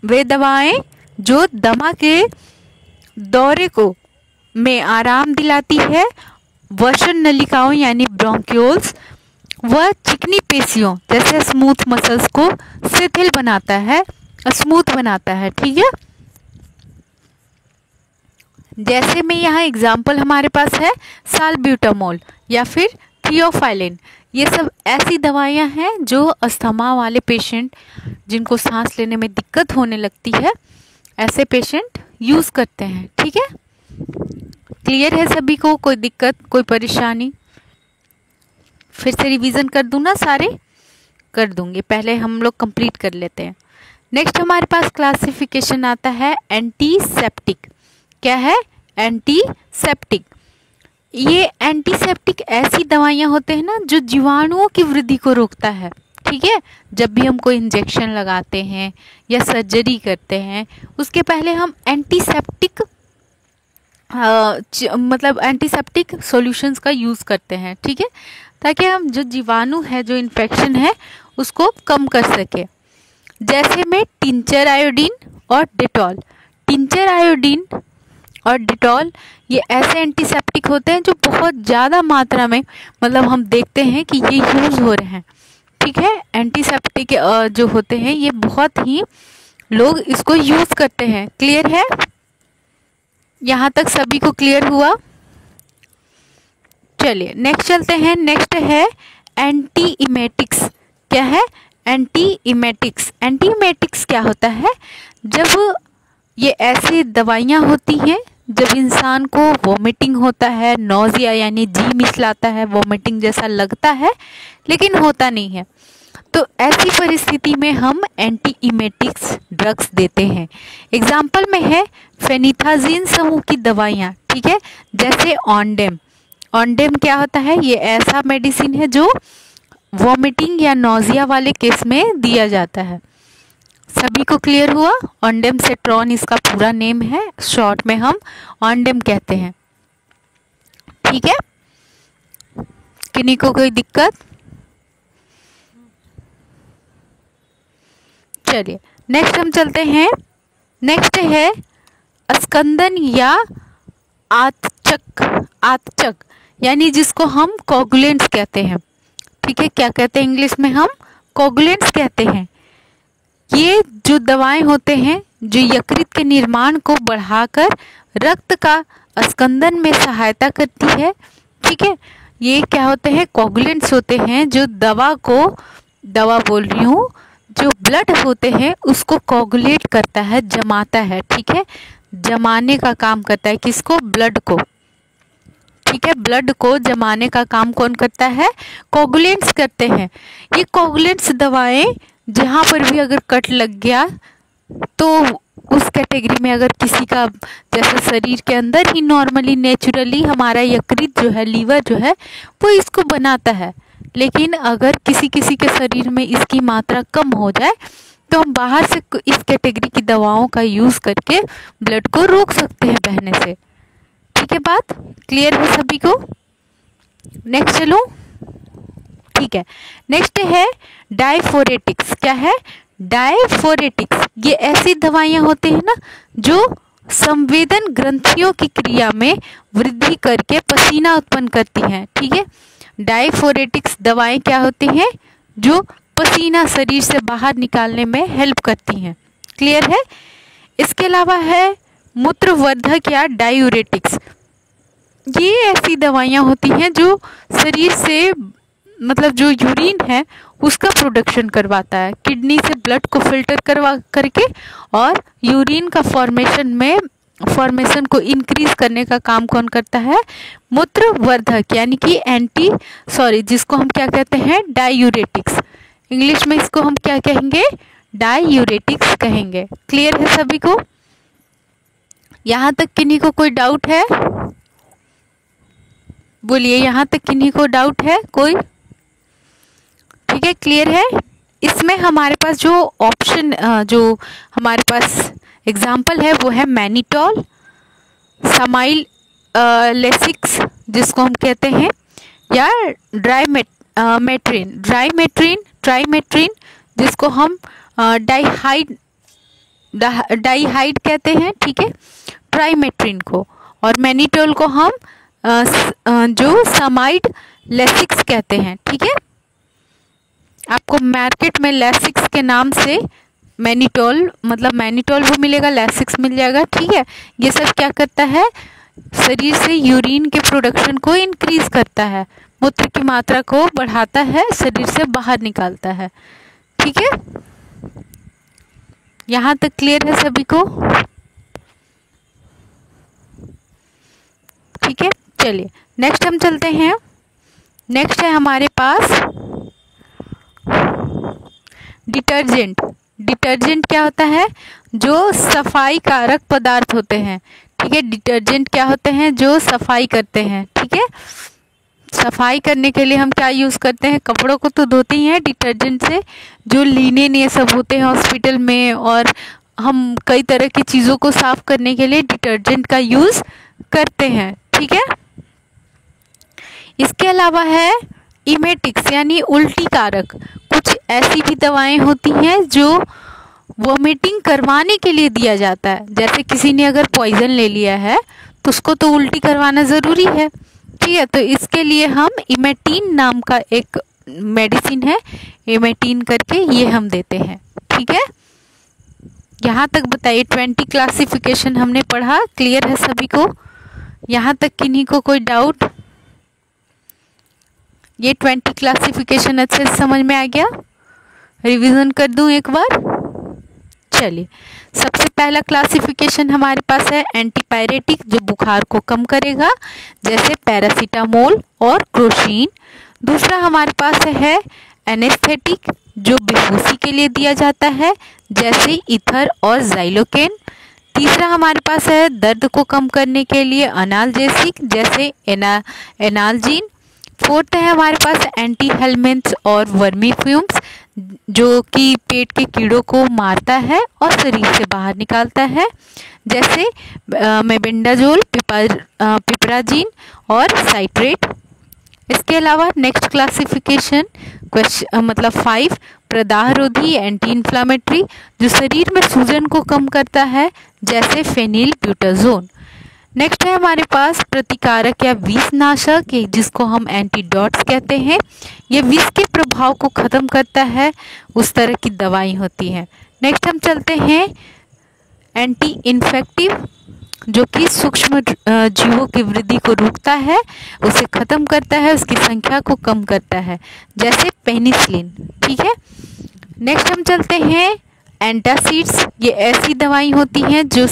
वे दवाएं जो दमा के दौरे को में आराम दिलाती है, वसन नलिकाओं यानी ब्रोंक्यूल्स व चिकनी पेशियों जैसे स्मूथ मसल्स को शिथिल बनाता है, स्मूथ बनाता है। ठीक है, जैसे में यहाँ एग्जाम्पल हमारे पास है साल्ब्यूटामोल या फिर थियोफाइलिन। ये सब ऐसी दवाइयाँ हैं जो अस्थमा वाले पेशेंट, जिनको सांस लेने में दिक्कत होने लगती है, ऐसे पेशेंट यूज करते हैं। ठीक है, क्लियर है सभी को? कोई दिक्कत, कोई परेशानी? फिर से रिवीजन कर दूं ना? सारे कर दूंगी, पहले हम लोग कंप्लीट कर लेते हैं। नेक्स्ट हमारे पास क्लासिफिकेशन आता है एंटीसेप्टिक। क्या है? एंटीसेप्टिक। ये एंटीसेप्टिक ऐसी दवाइयाँ होते हैं ना जो जीवाणुओं की वृद्धि को रोकता है। ठीक है, जब भी हम कोई इंजेक्शन लगाते हैं या सर्जरी करते हैं, उसके पहले हम एंटीसेप्टिक मतलब एंटीसेप्टिक सॉल्यूशंस का यूज़ करते हैं। ठीक है, ताकि हम जो जीवाणु है, जो इन्फेक्शन है, उसको कम कर सके। जैसे में टिंचर आयोडीन और डेटॉल। टिंचर आयोडीन और डेटॉल ये ऐसे एंटीसेप्टिक होते हैं जो बहुत ज़्यादा मात्रा में, मतलब हम देखते हैं कि ये यूज़ हो रहे हैं। ठीक है, एंटीसेप्टिक जो होते हैं ये बहुत ही लोग इसको यूज़ करते हैं। क्लियर है? यहाँ तक सभी को क्लियर हुआ? चलिए नेक्स्ट चलते हैं। नेक्स्ट है एंटीइमेटिक्स। क्या है? एंटीइमेटिक्स। एंटीइमेटिक्स क्या होता है? जब ये ऐसी दवाइयाँ होती हैं जब इंसान को वॉमिटिंग होता है, नोजिया यानी जी मिचलाता है, वॉमिटिंग जैसा लगता है लेकिन होता नहीं है, तो ऐसी परिस्थिति में हम एंटीइमेटिक्स ड्रग्स देते हैं। एग्जाम्पल में है फेनिथाजीन समूह की दवाइयाँ। ठीक है, जैसे ऑनडेम। ऑनडेम क्या होता है? ये ऐसा मेडिसिन है जो वॉमिटिंग या नोजिया वाले केस में दिया जाता है। सभी को क्लियर हुआ? ऑनडेम सेट्रॉन इसका पूरा नेम है, शॉर्ट में हम ऑनडेम कहते हैं। ठीक है, किन्हीं को कोई दिक्कत? चलिए नेक्स्ट हम चलते हैं। नेक्स्ट है स्कंदन या आतचक। आतचक यानी जिसको हम कोगुलेंट्स कहते हैं। ठीक है, क्या कहते हैं इंग्लिश में? हम कोगुलेंट्स कहते हैं। ये जो दवाएं होते हैं जो यकृत के निर्माण को बढ़ाकर रक्त का स्कंदन में सहायता करती है। ठीक है, ये क्या होते हैं? कोगुलेंट्स होते हैं जो दवा बोल रही हूँ, जो ब्लड होते हैं उसको कोगुलेट करता है, जमाता है। ठीक है, जमाने का काम करता है। किसको? ब्लड को। ठीक है, ब्लड को जमाने का काम कौन करता है? कोगुलेंट्स करते हैं। ये कोगुलेंट्स दवाएं जहाँ पर भी अगर कट लग गया तो उस कैटेगरी में, अगर किसी का जैसे शरीर के अंदर ही नॉर्मली नेचुरली हमारा यकृत जो है, लीवर जो है, वो इसको बनाता है, लेकिन अगर किसी किसी के शरीर में इसकी मात्रा कम हो जाए तो हम बाहर से इस कैटेगरी की दवाओं का यूज़ करके ब्लड को रोक सकते हैं बहने से। ठीक है, बात क्लियर है सभी को? नेक्स्ट चलो। ठीक है, नेक्स्ट है डायफोरेटिक्स। क्या है? डायफोरेटिक्स। ये ऐसी दवाइयाँ होती हैं ना जो संवेदन ग्रंथियों की क्रिया में वृद्धि करके पसीना उत्पन्न करती हैं। ठीक है, डायफोरेटिक्स दवाएं क्या होती हैं? जो पसीना शरीर से बाहर निकालने में हेल्प करती हैं। क्लियर है? इसके अलावा है मूत्रवर्धक या डायूरेटिक्स। ये ऐसी दवाइयाँ होती हैं जो शरीर से, मतलब जो यूरिन है उसका प्रोडक्शन करवाता है, किडनी से ब्लड को फिल्टर करके और यूरिन का फॉर्मेशन को इंक्रीज करने का काम कौन करता है? मूत्रवर्धक यानी कि जिसको हम क्या कहते हैं? डायूरेटिक्स। इंग्लिश में इसको हम क्या कहेंगे? डायूरेटिक्स कहेंगे। क्लियर है सभी को? यहाँ तक किन्हीं को कोई डाउट है? बोलिए, यहाँ तक किन्हीं को डाउट है कोई? ठीक है, क्लियर है? इसमें हमारे पास जो ऑप्शन, जो हमारे पास एग्जाम्पल है वो है मैनिटॉल, समाइल लेसिक्स जिसको हम कहते हैं, या ट्राइमेट्रिन जिसको हम डाइहाइड कहते हैं। ठीक है, ट्राइमेट्रिन को, और मैनिटॉल को हम जो समाइड लेसिक्स कहते हैं। ठीक है, आपको मार्केट में लेसिक्स के नाम से मैनिटोल, मतलब मैनिटोल वो मिलेगा, लैसिक्स मिल जाएगा, ठीक है। ये सब क्या करता है, शरीर से यूरिन के प्रोडक्शन को इंक्रीज करता है, मूत्र की मात्रा को बढ़ाता है, शरीर से बाहर निकालता है, ठीक है। यहाँ तक क्लियर है सभी को? ठीक है, चलिए नेक्स्ट हम चलते हैं। नेक्स्ट है हमारे पास डिटर्जेंट। डिटर्जेंट क्या होता है, जो सफाई कारक पदार्थ होते हैं, ठीक है। डिटर्जेंट क्या होते हैं, जो सफाई करते हैं, ठीक है। सफाई करने के लिए हम क्या यूज़ करते हैं, कपड़ों को तो धोते ही हैं डिटर्जेंट से, जो लिनेन ये सब होते हैं हॉस्पिटल में, और हम कई तरह की चीज़ों को साफ करने के लिए डिटर्जेंट का यूज़ करते हैं, ठीक है। इसके अलावा है इमेटिक्स यानी उल्टी कारक। कुछ ऐसी भी दवाएं होती हैं जो वोमिटिंग करवाने के लिए दिया जाता है, जैसे किसी ने अगर पॉइजन ले लिया है तो उसको तो उल्टी करवाना ज़रूरी है, ठीक है। तो इसके लिए हम इमेटिन नाम का एक मेडिसिन है, इमेटिन करके, ये हम देते हैं, ठीक है। यहाँ तक बताइए, 20 क्लासिफिकेशन हमने पढ़ा, क्लियर है सभी को? यहाँ तक किन्हीं को कोई डाउट? ये 20 क्लासिफिकेशन अच्छे से समझ में आ गया? रिवीजन कर दूं एक बार? चलिए, सबसे पहला क्लासिफिकेशन हमारे पास है एंटीपायरेटिक, जो बुखार को कम करेगा, जैसे पैरासीटामोल और क्रोसिन। दूसरा हमारे पास है एनेस्थेटिक, जो बेहोशी के लिए दिया जाता है, जैसे ईथर और ज़ाइलोकेन। तीसरा हमारे पास है दर्द को कम करने के लिए अनाल्जेसिक, जैसे एनाल्जीन। फोर्थ है हमारे पास एंटी हेलमिंथ्स और वर्मीफ्यूम्स, जो कि पेट के कीड़ों को मारता है और शरीर से बाहर निकालता है, जैसे मेबेंडाजोल, पिपराजीन और साइट्रेट। इसके अलावा नेक्स्ट क्लासिफिकेशन मतलब 5 प्रदाहरोधी एंटी इन्फ्लामेटरी, जो शरीर में सूजन को कम करता है, जैसे फेनिल ब्यूटाजोन। नेक्स्ट है हमारे पास प्रतिकारक या विषनाशक, जिसको हम एंटीडॉट्स कहते हैं। ये विष के प्रभाव को खत्म करता है, उस तरह की दवाई होती है। नेक्स्ट हम चलते हैं एंटी इन्फेक्टिव, जो कि सूक्ष्म जीवों की वृद्धि को रोकता है, उसे खत्म करता है, उसकी संख्या को कम करता है, जैसे पेनिसिलिन, ठीक है। नेक्स्ट हम चलते हैं एंटासिड्स। ये ऐसी दवाई होती हैं जो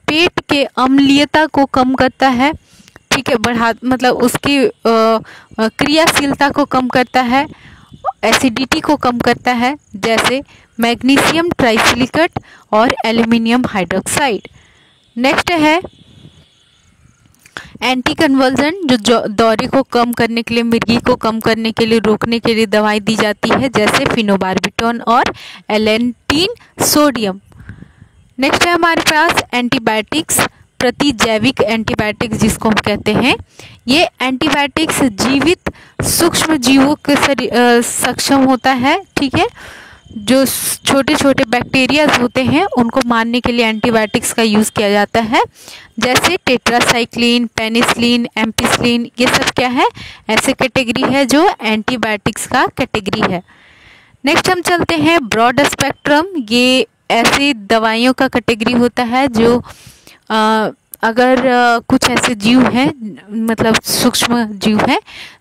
पेट के अम्लीयता को कम करता है, ठीक है, मतलब उसकी क्रियाशीलता को कम करता है, एसिडिटी को कम करता है, जैसे मैग्नीशियम ट्राइसिलिकेट और एल्यूमिनियम हाइड्रोक्साइड। नेक्स्ट है एंटी कन्वर्जन, जो दौरे को कम करने के लिए, मिर्गी को कम करने के लिए, रोकने के लिए दवाई दी जाती है, जैसे फिनोबार्बिटोन और एलेंटीन सोडियम। नेक्स्ट है हमारे पास एंटीबायोटिक्स, प्रतिजैविक एंटीबायोटिक्स जिसको हम कहते हैं। ये एंटीबायोटिक्स जीवित सूक्ष्म जीवों के सक्षम होता है, ठीक है। जो छोटे छोटे बैक्टीरियाज होते हैं उनको मारने के लिए एंटीबायोटिक्स का यूज़ किया जाता है, जैसे टेट्रासाइक्लिन, पेनिसिलिन, एम्पिसिलिन। ये सब क्या है, ऐसे कैटेगरी है जो एंटीबायोटिक्स का कैटेगरी है। नेक्स्ट हम चलते हैं ब्रॉड स्पेक्ट्रम। ये ऐसी दवाइयों का कैटेगरी होता है जो अगर कुछ ऐसे जीव हैं, मतलब सूक्ष्म जीव हैं,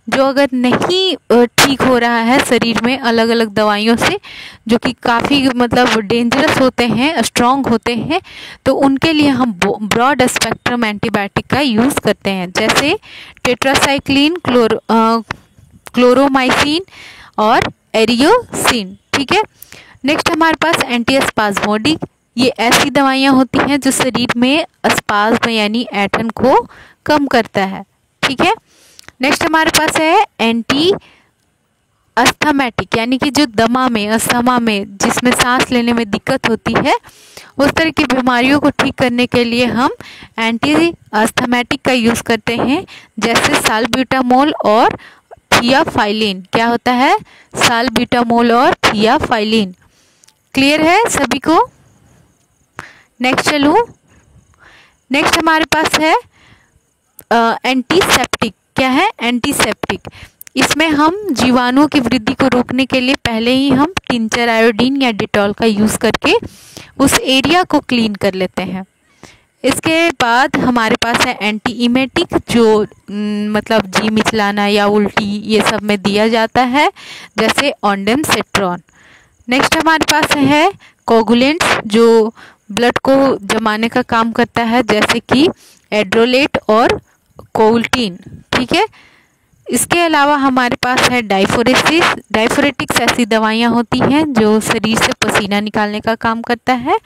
जो अगर नहीं ठीक हो रहा है शरीर में अलग अलग दवाइयों से, जो कि काफ़ी मतलब डेंजरस होते हैं, स्ट्रॉन्ग होते हैं, तो उनके लिए हम ब्रॉड स्पेक्ट्रम एंटीबायोटिक का यूज़ करते हैं, जैसे टेट्रासाइक्लिन, क्लोरोमाइसिन और एरियोसिन, ठीक है। नेक्स्ट हमारे पास एंटीस्पाज्मोडिक। ये ऐसी दवाइयाँ होती हैं जो शरीर में स्पाज्म यानी ऐंठन को कम करता है, ठीक है। नेक्स्ट हमारे पास है एंटी अस्थमेटिक, यानी कि जो दमा में, अस्थमा में, जिसमें सांस लेने में दिक्कत होती है, उस तरह की बीमारियों को ठीक करने के लिए हम एंटी अस्थमेटिक का यूज़ करते हैं, जैसे साल्ब्यूटामोल और थियाफाइलिन। क्या होता है, साल्ब्यूटामोल और थियाफाइलिन। क्लियर है सभी को? नेक्स्ट चलूँ। नेक्स्ट हमारे पास है एंटीसेप्टिक। क्या है, एंटीसेप्टिक। इसमें हम जीवाणुओं की वृद्धि को रोकने के लिए पहले ही हम टिंचर आयोडीन या डिटॉल का यूज़ करके उस एरिया को क्लीन कर लेते हैं। इसके बाद हमारे पास है एंटी इमेटिक, जो मतलब जी मिचलाना या उल्टी ये सब में दिया जाता है, जैसे ऑन्डेम सेट्रॉन। नेक्स्ट हमारे पास है कोगुलेंट्स, जो ब्लड को जमाने का काम करता है, जैसे कि एड्रोलेट और कोल्टीन। ठीक है, इसके अलावा हमारे पास है डाइफोरेटिक्स ऐसी दवाइयाँ होती हैं जो शरीर से पसीना निकालने का काम करता है।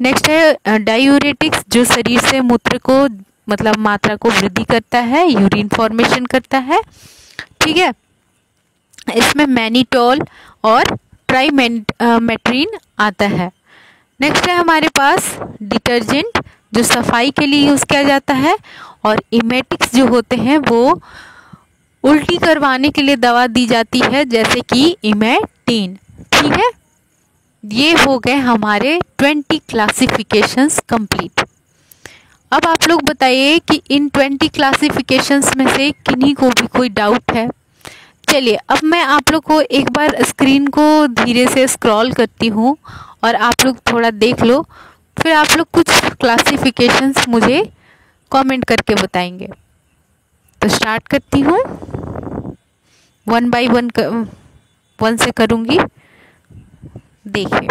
नेक्स्ट है डायूरेटिक्स, जो शरीर से मूत्र को मतलब मात्रा को वृद्धि करता है, यूरिन फॉर्मेशन करता है। ठीक है, इसमें मैनिटोल और ट्राइमेट्रीन आता है। नेक्स्ट है हमारे पास डिटर्जेंट, जो सफाई के लिए यूज़ किया जाता है, और इमेटिक्स जो होते हैं वो उल्टी करवाने के लिए दवा दी जाती है, जैसे कि इमेटिन। ठीक है, ये हो गए हमारे 20 क्लासिफिकेशंस कंप्लीट। अब आप लोग बताइए कि इन 20 क्लासिफिकेशंस में से किन्हीं को भी कोई डाउट है। चलिए, अब मैं आप लोग को एक बार स्क्रीन को धीरे से स्क्रॉल करती हूँ और आप लोग थोड़ा देख लो, फिर आप लोग कुछ क्लासिफिकेशंस मुझे कमेंट करके बताएंगे। तो स्टार्ट करती हूँ, 1 बाय 1 से करूँगी। देखिए,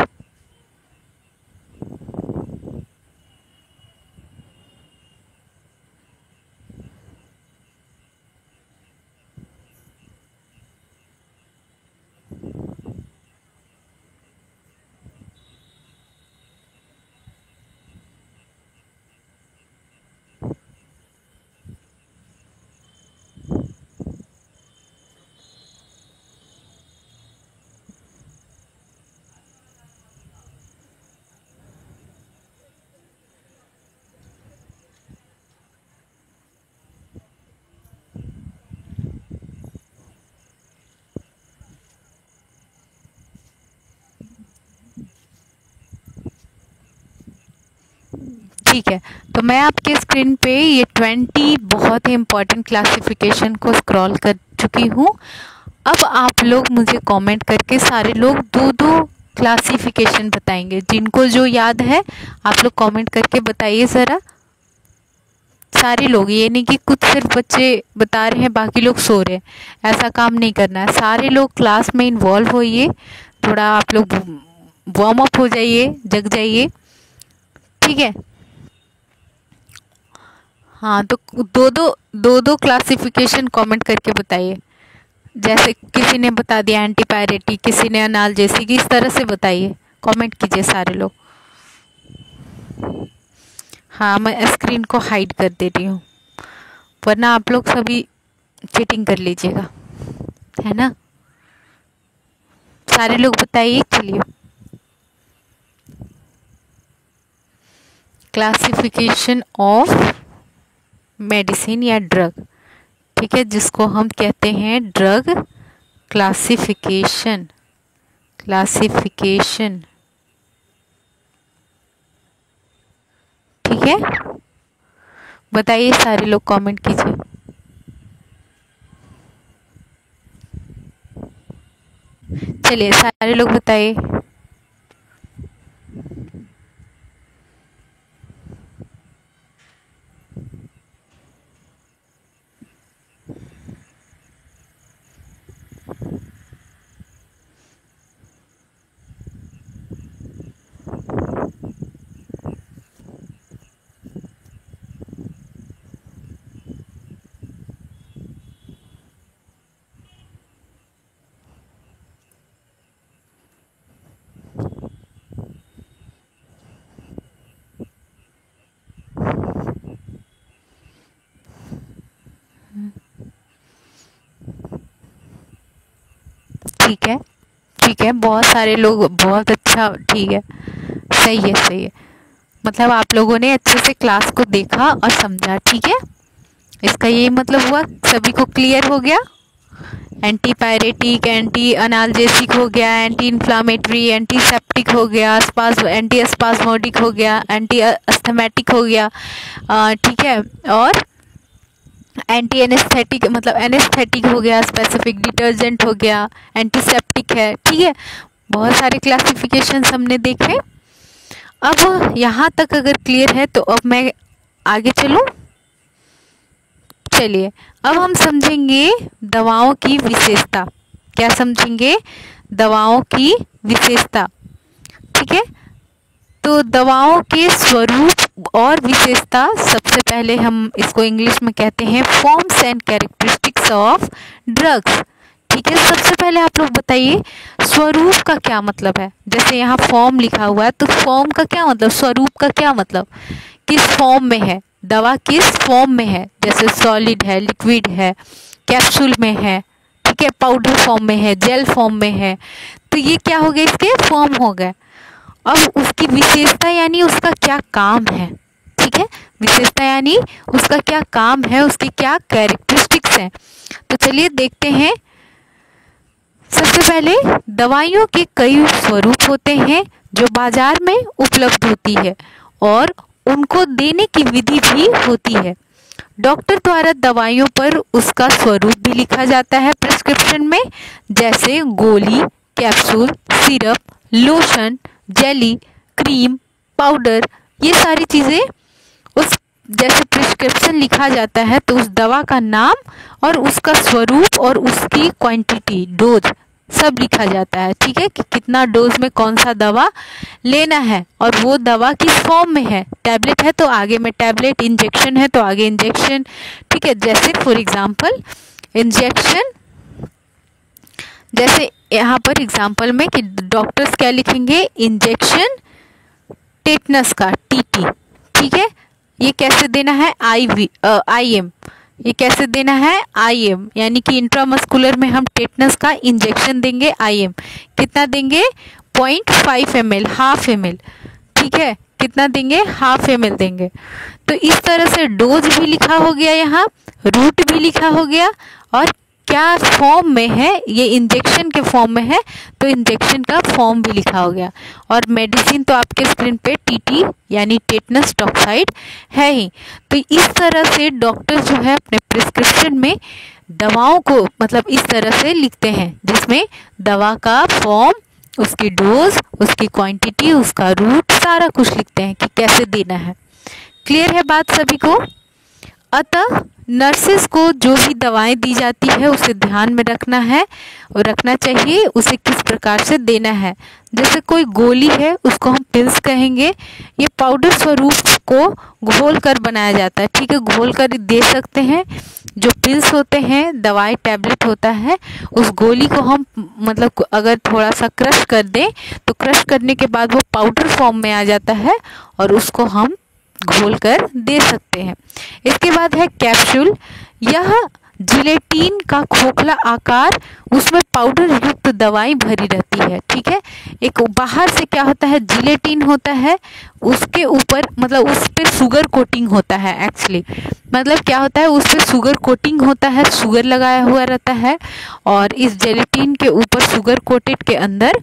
ठीक है, तो मैं आपके स्क्रीन पे ये 20 बहुत ही इम्पोर्टेंट क्लासिफिकेशन को स्क्रॉल कर चुकी हूँ। अब आप लोग मुझे कमेंट करके सारे लोग 2-2 क्लासिफिकेशन बताएंगे। जिनको जो याद है आप लोग कमेंट करके बताइए ज़रा, सारे लोग। ये नहीं कि कुछ सिर्फ बच्चे बता रहे हैं बाकी लोग सो रहे हैं, ऐसा काम नहीं करना है। सारे लोग क्लास में इन्वॉल्व होइए, थोड़ा आप लोग वार्म अप हो जाइए, जग जाइए। ठीक है, हाँ, तो दो दो क्लासिफिकेशन कमेंट करके बताइए। जैसे किसी ने बता दिया एंटीपायरेटिक, किसी ने एनाल्जेसिक, इस तरह से बताइए, कमेंट कीजिए सारे लोग। हाँ, मैं स्क्रीन को हाइड कर दे रही हूँ, वरना आप लोग सभी चीटिंग कर लीजिएगा, है ना। सारे लोग बताइए। चलिए, क्लासिफिकेशन ऑफ मेडिसिन या ड्रग, ठीक है, जिसको हम कहते हैं ड्रग क्लासिफिकेशन। ठीक है, बताइए, सारे लोग कमेंट कीजिए। चलिए, सारे लोग बताइए। ठीक है, ठीक है, बहुत सारे लोग, बहुत अच्छा, ठीक है, सही है, सही है। मतलब आप लोगों ने अच्छे से क्लास को देखा और समझा। ठीक है, इसका यही मतलब हुआ, सभी को क्लियर हो गया। एंटीपायरेटिक, एंटी अनाल्जेसिक हो गया, एंटी इन्फ्लामेटरी, एंटीसेप्टिक हो गया, एंटी स्पास्मोडिक हो गया, एंटी अस्थमेटिक हो गया, ठीक है, और एंटी एनेस्थेटिक मतलब एनेस्थेटिक हो गया, स्पेसिफिक डिटर्जेंट हो गया, एंटीसेप्टिक है, ठीक है। बहुत सारे क्लासिफिकेशन हमने देखे। अब यहाँ तक अगर क्लियर है तो अब मैं आगे चलूँ। चलिए अब हम समझेंगे दवाओं की विशेषता। क्या समझेंगे? दवाओं की विशेषता, ठीक है। तो दवाओं के स्वरूप और विशेषता, सबसे पहले हम इसको इंग्लिश में कहते हैं forms and characteristics of drugs, ठीक है। सबसे पहले आप लोग बताइए स्वरूप का क्या मतलब है। जैसे यहाँ फॉर्म लिखा हुआ है तो फॉर्म का क्या मतलब, स्वरूप का क्या मतलब, किस फॉर्म में है दवा, किस फॉर्म में है। जैसे सॉलिड है, लिक्विड है, कैप्सूल में है, ठीक है, पाउडर फॉर्म में है, जेल फॉर्म में है, तो ये क्या हो गया, इसके फॉर्म हो गए। अब उसकी विशेषता यानी उसका क्या काम है, ठीक है। विशेषता यानी उसका क्या काम है, उसकी क्या कैरेक्टरिस्टिक्स हैं। तो चलिए देखते हैं। सबसे पहले दवाइयों के कई स्वरूप होते हैं जो बाजार में उपलब्ध होती है और उनको देने की विधि भी होती है। डॉक्टर द्वारा दवाइयों पर उसका स्वरूप भी लिखा जाता है प्रिस्क्रिप्शन में, जैसे गोली, capsule, syrup, lotion, jelly, cream, powder, ये सारी चीज़ें उस जैसे प्रिस्क्रिप्शन लिखा जाता है तो उस दवा का नाम और उसका स्वरूप और उसकी क्वांटिटी, डोज सब लिखा जाता है, ठीक है, कि कितना डोज में कौन सा दवा लेना है और वो दवा किस फॉर्म में है। टैबलेट है तो आगे में टैबलेट, इंजेक्शन है तो आगे इंजेक्शन, ठीक है। जैसे फॉर एग्जांपल इंजेक्शन, जैसे यहाँ पर एग्जांपल में कि डॉक्टर्स क्या लिखेंगे, इंजेक्शन टेटनस का, टीटी, ठीक है। ये कैसे देना है, IM, ये कैसे देना है, IM, यानी कि इंट्रामस्कुलर में हम टेटनस का इंजेक्शन देंगे, IM कितना देंगे, 0.5 ml, हाफ ml, ठीक है, कितना देंगे, हाफ ml देंगे। तो इस तरह से डोज भी लिखा हो गया, यहाँ रूट भी लिखा हो गया और क्या फॉर्म में है, ये इंजेक्शन के फॉर्म में है तो इंजेक्शन का फॉर्म भी लिखा हो गया। और मेडिसिन तो आपके स्क्रीन पे TT यानी टेटनस टॉक्साइड है ही। तो इस तरह से डॉक्टर जो है अपने प्रिस्क्रिप्शन में दवाओं को मतलब इस तरह से लिखते हैं, जिसमें दवा का फॉर्म, उसकी डोज, उसकी क्वांटिटी, उसका रूट, सारा कुछ लिखते हैं कि कैसे देना है। क्लियर है बात सभी को? अतः नर्सेस को जो भी दवाएं दी जाती है उसे ध्यान में रखना है और रखना चाहिए उसे किस प्रकार से देना है। जैसे कोई गोली है उसको हम पिल्स कहेंगे, ये पाउडर स्वरूप को घोल कर बनाया जाता है, ठीक है, घोल कर दे सकते हैं। जो पिल्स होते हैं, दवाई टैबलेट होता है, उस गोली को हम मतलब अगर थोड़ा सा क्रश कर दें तो क्रश करने के बाद वो पाउडर फॉर्म में आ जाता है और उसको हम घोल कर दे सकते हैं। इसके बाद है कैप्सूल, यह जिलेटिन का खोखला आकार, उसमें पाउडर युक्त दवाई भरी रहती है, ठीक है। एक बाहर से क्या होता है, जिलेटिन होता है, उसके ऊपर मतलब उस पे शुगर कोटिंग होता है, एक्चुअली मतलब क्या होता है, उस पे शुगर कोटिंग होता है, शुगर लगाया हुआ रहता है और इस जिलेटिन के ऊपर शुगर कोटेड के अंदर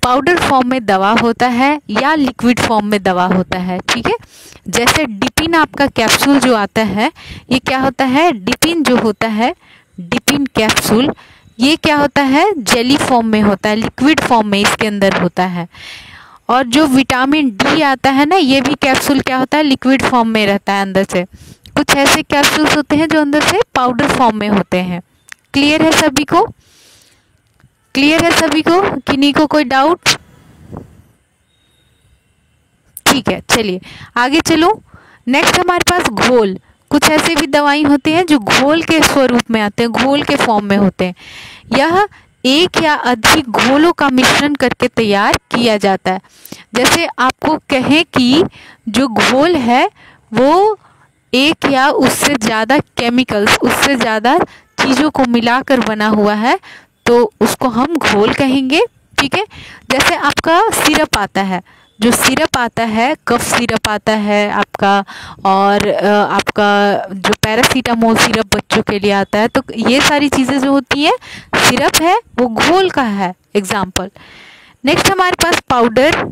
पाउडर फॉर्म में दवा होता है या लिक्विड फॉर्म में दवा होता है, ठीक है। जैसे डिपिन आपका कैप्सूल जो आता है, ये क्या होता है, डिपिन जो होता है, डिपिन कैप्सूल, ये क्या होता है, जेली फॉर्म में होता है, लिक्विड फॉर्म में इसके अंदर होता है। और जो विटामिन D आता है ना, ये भी कैप्सूल क्या होता है, लिक्विड फॉर्म में रहता है अंदर से। कुछ ऐसे कैप्सूल्स होते हैं जो अंदर से पाउडर फॉर्म में होते हैं। क्लियर है सभी को? क्लियर है सभी को? किन्हीं को कोई डाउट? ठीक है, चलिए आगे चलो। नेक्स्ट हमारे पास घोल, कुछ ऐसे भी दवाई होते हैं जो घोल के स्वरूप में आते हैं, घोल के फॉर्म में होते हैं। यह एक या अधिक घोलों का मिश्रण करके तैयार किया जाता है। जैसे आपको कहें कि जो घोल है वो एक या उससे ज़्यादा केमिकल्स, उससे ज़्यादा चीज़ों को मिलाकर बना हुआ है तो उसको हम घोल कहेंगे, ठीक है। जैसे आपका सिरप आता है, जो सिरप आता है, कफ सिरप आता है आपका, और आपका जो पैरासीटामोल सिरप बच्चों के लिए आता है, तो ये सारी चीज़ें जो होती हैं सिरप है वो घोल का है एग्जाम्पल। नेक्स्ट हमारे पास पाउडर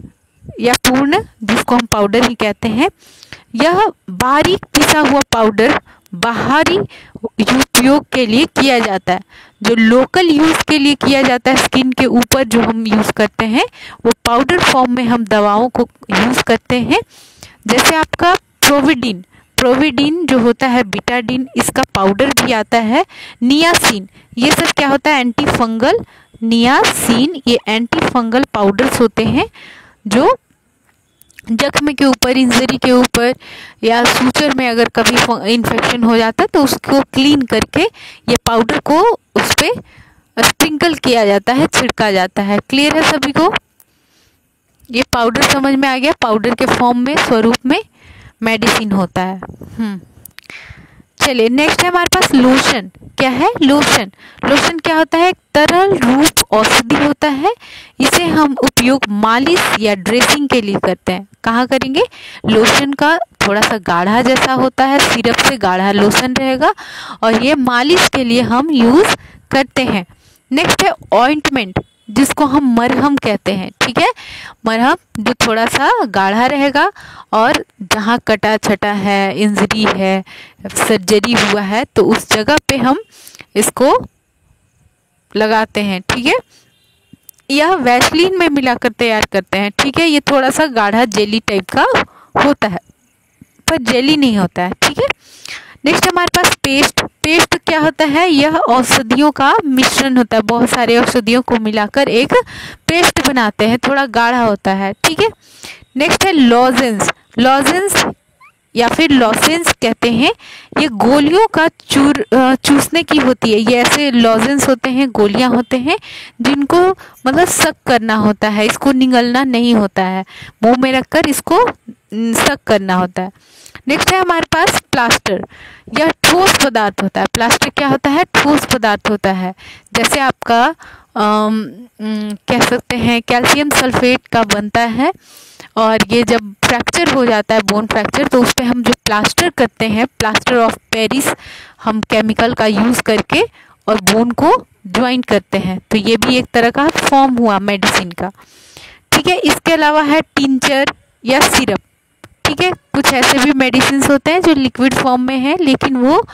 या पूर्ण, जिसको हम पाउडर ही कहते हैं, यह बारीक पिसा हुआ पाउडर बाहरी उपयोग के लिए किया जाता है। जो लोकल यूज के लिए किया जाता है स्किन के ऊपर जो हम यूज करते हैं, वो पाउडर फॉर्म में हम दवाओं को यूज करते हैं। जैसे आपका प्रोविडीन जो होता है, बीटाडीन, इसका पाउडर भी आता है। नियासिन, ये सब क्या होता है, एंटी फंगल। नियासिन ये एंटी फंगल पाउडर्स होते हैं जो जख्म के ऊपर, इंजरी के ऊपर या सूचर में अगर कभी इन्फेक्शन हो जाता है तो उसको क्लीन करके ये पाउडर को उस पर स्प्रिंकल किया जाता है, छिड़का जाता है। क्लियर है सभी को? ये पाउडर समझ में आ गया? पाउडर के फॉर्म में, स्वरूप में मेडिसिन होता है। चलिए नेक्स्ट है हमारे पास लोशन। क्या है? लोशन क्या होता है? एक तरल रूप औषधि होता है। इसे हम उपयोग मालिश या ड्रेसिंग के लिए करते हैं। कहाँ करेंगे? लोशन का थोड़ा सा गाढ़ा जैसा होता है, सिरप से गाढ़ा लोशन रहेगा और ये मालिश के लिए हम यूज करते हैं। नेक्स्ट है ऑइंटमेंट, जिसको हम मरहम कहते हैं। ठीक है, मरहम जो थोड़ा सा गाढ़ा रहेगा और जहाँ कटा छटा है, इंजरी है, सर्जरी हुआ है तो उस जगह पे हम इसको लगाते हैं। ठीक है, यह वैसलीन में मिलाकर तैयार करते हैं। ठीक है, ये थोड़ा सा गाढ़ा जेली टाइप का होता है पर जेली नहीं होता है। ठीक है, नेक्स्ट हमारे पास पेस्ट क्या होता है? यह औषधियों का मिश्रण होता है। बहुत सारे औषधियों को मिलाकर एक पेस्ट बनाते हैं, थोड़ा गाढ़ा होता है। ठीक है, नेक्स्ट है लॉजेंस या फिर लॉसेंस कहते हैं। ये गोलियों का चूसने की होती है। ये ऐसे लॉजेंस होते हैं, गोलियां होते हैं जिनको मतलब सक करना होता है, इसको निगलना नहीं होता है, मुंह में रखकर इसको सक करना होता है। नेक्स्ट है हमारे पास प्लास्टर। यह ठोस पदार्थ होता है। प्लास्टर क्या होता है? ठोस पदार्थ होता है। जैसे आपका कह सकते हैं कैल्शियम सल्फेट का बनता है और ये जब फ्रैक्चर हो जाता है, बोन फ्रैक्चर, तो उस पर हम जो प्लास्टर करते हैं, प्लास्टर ऑफ पेरिस, हम केमिकल का यूज़ करके और बोन को ज्वाइन करते हैं। तो ये भी एक तरह का फॉर्म हुआ मेडिसिन का। ठीक है, इसके अलावा है टिंचर या सिरप। ठीक है, कुछ ऐसे भी मेडिसिन होते हैं जो लिक्विड फॉर्म में है, लेकिन वो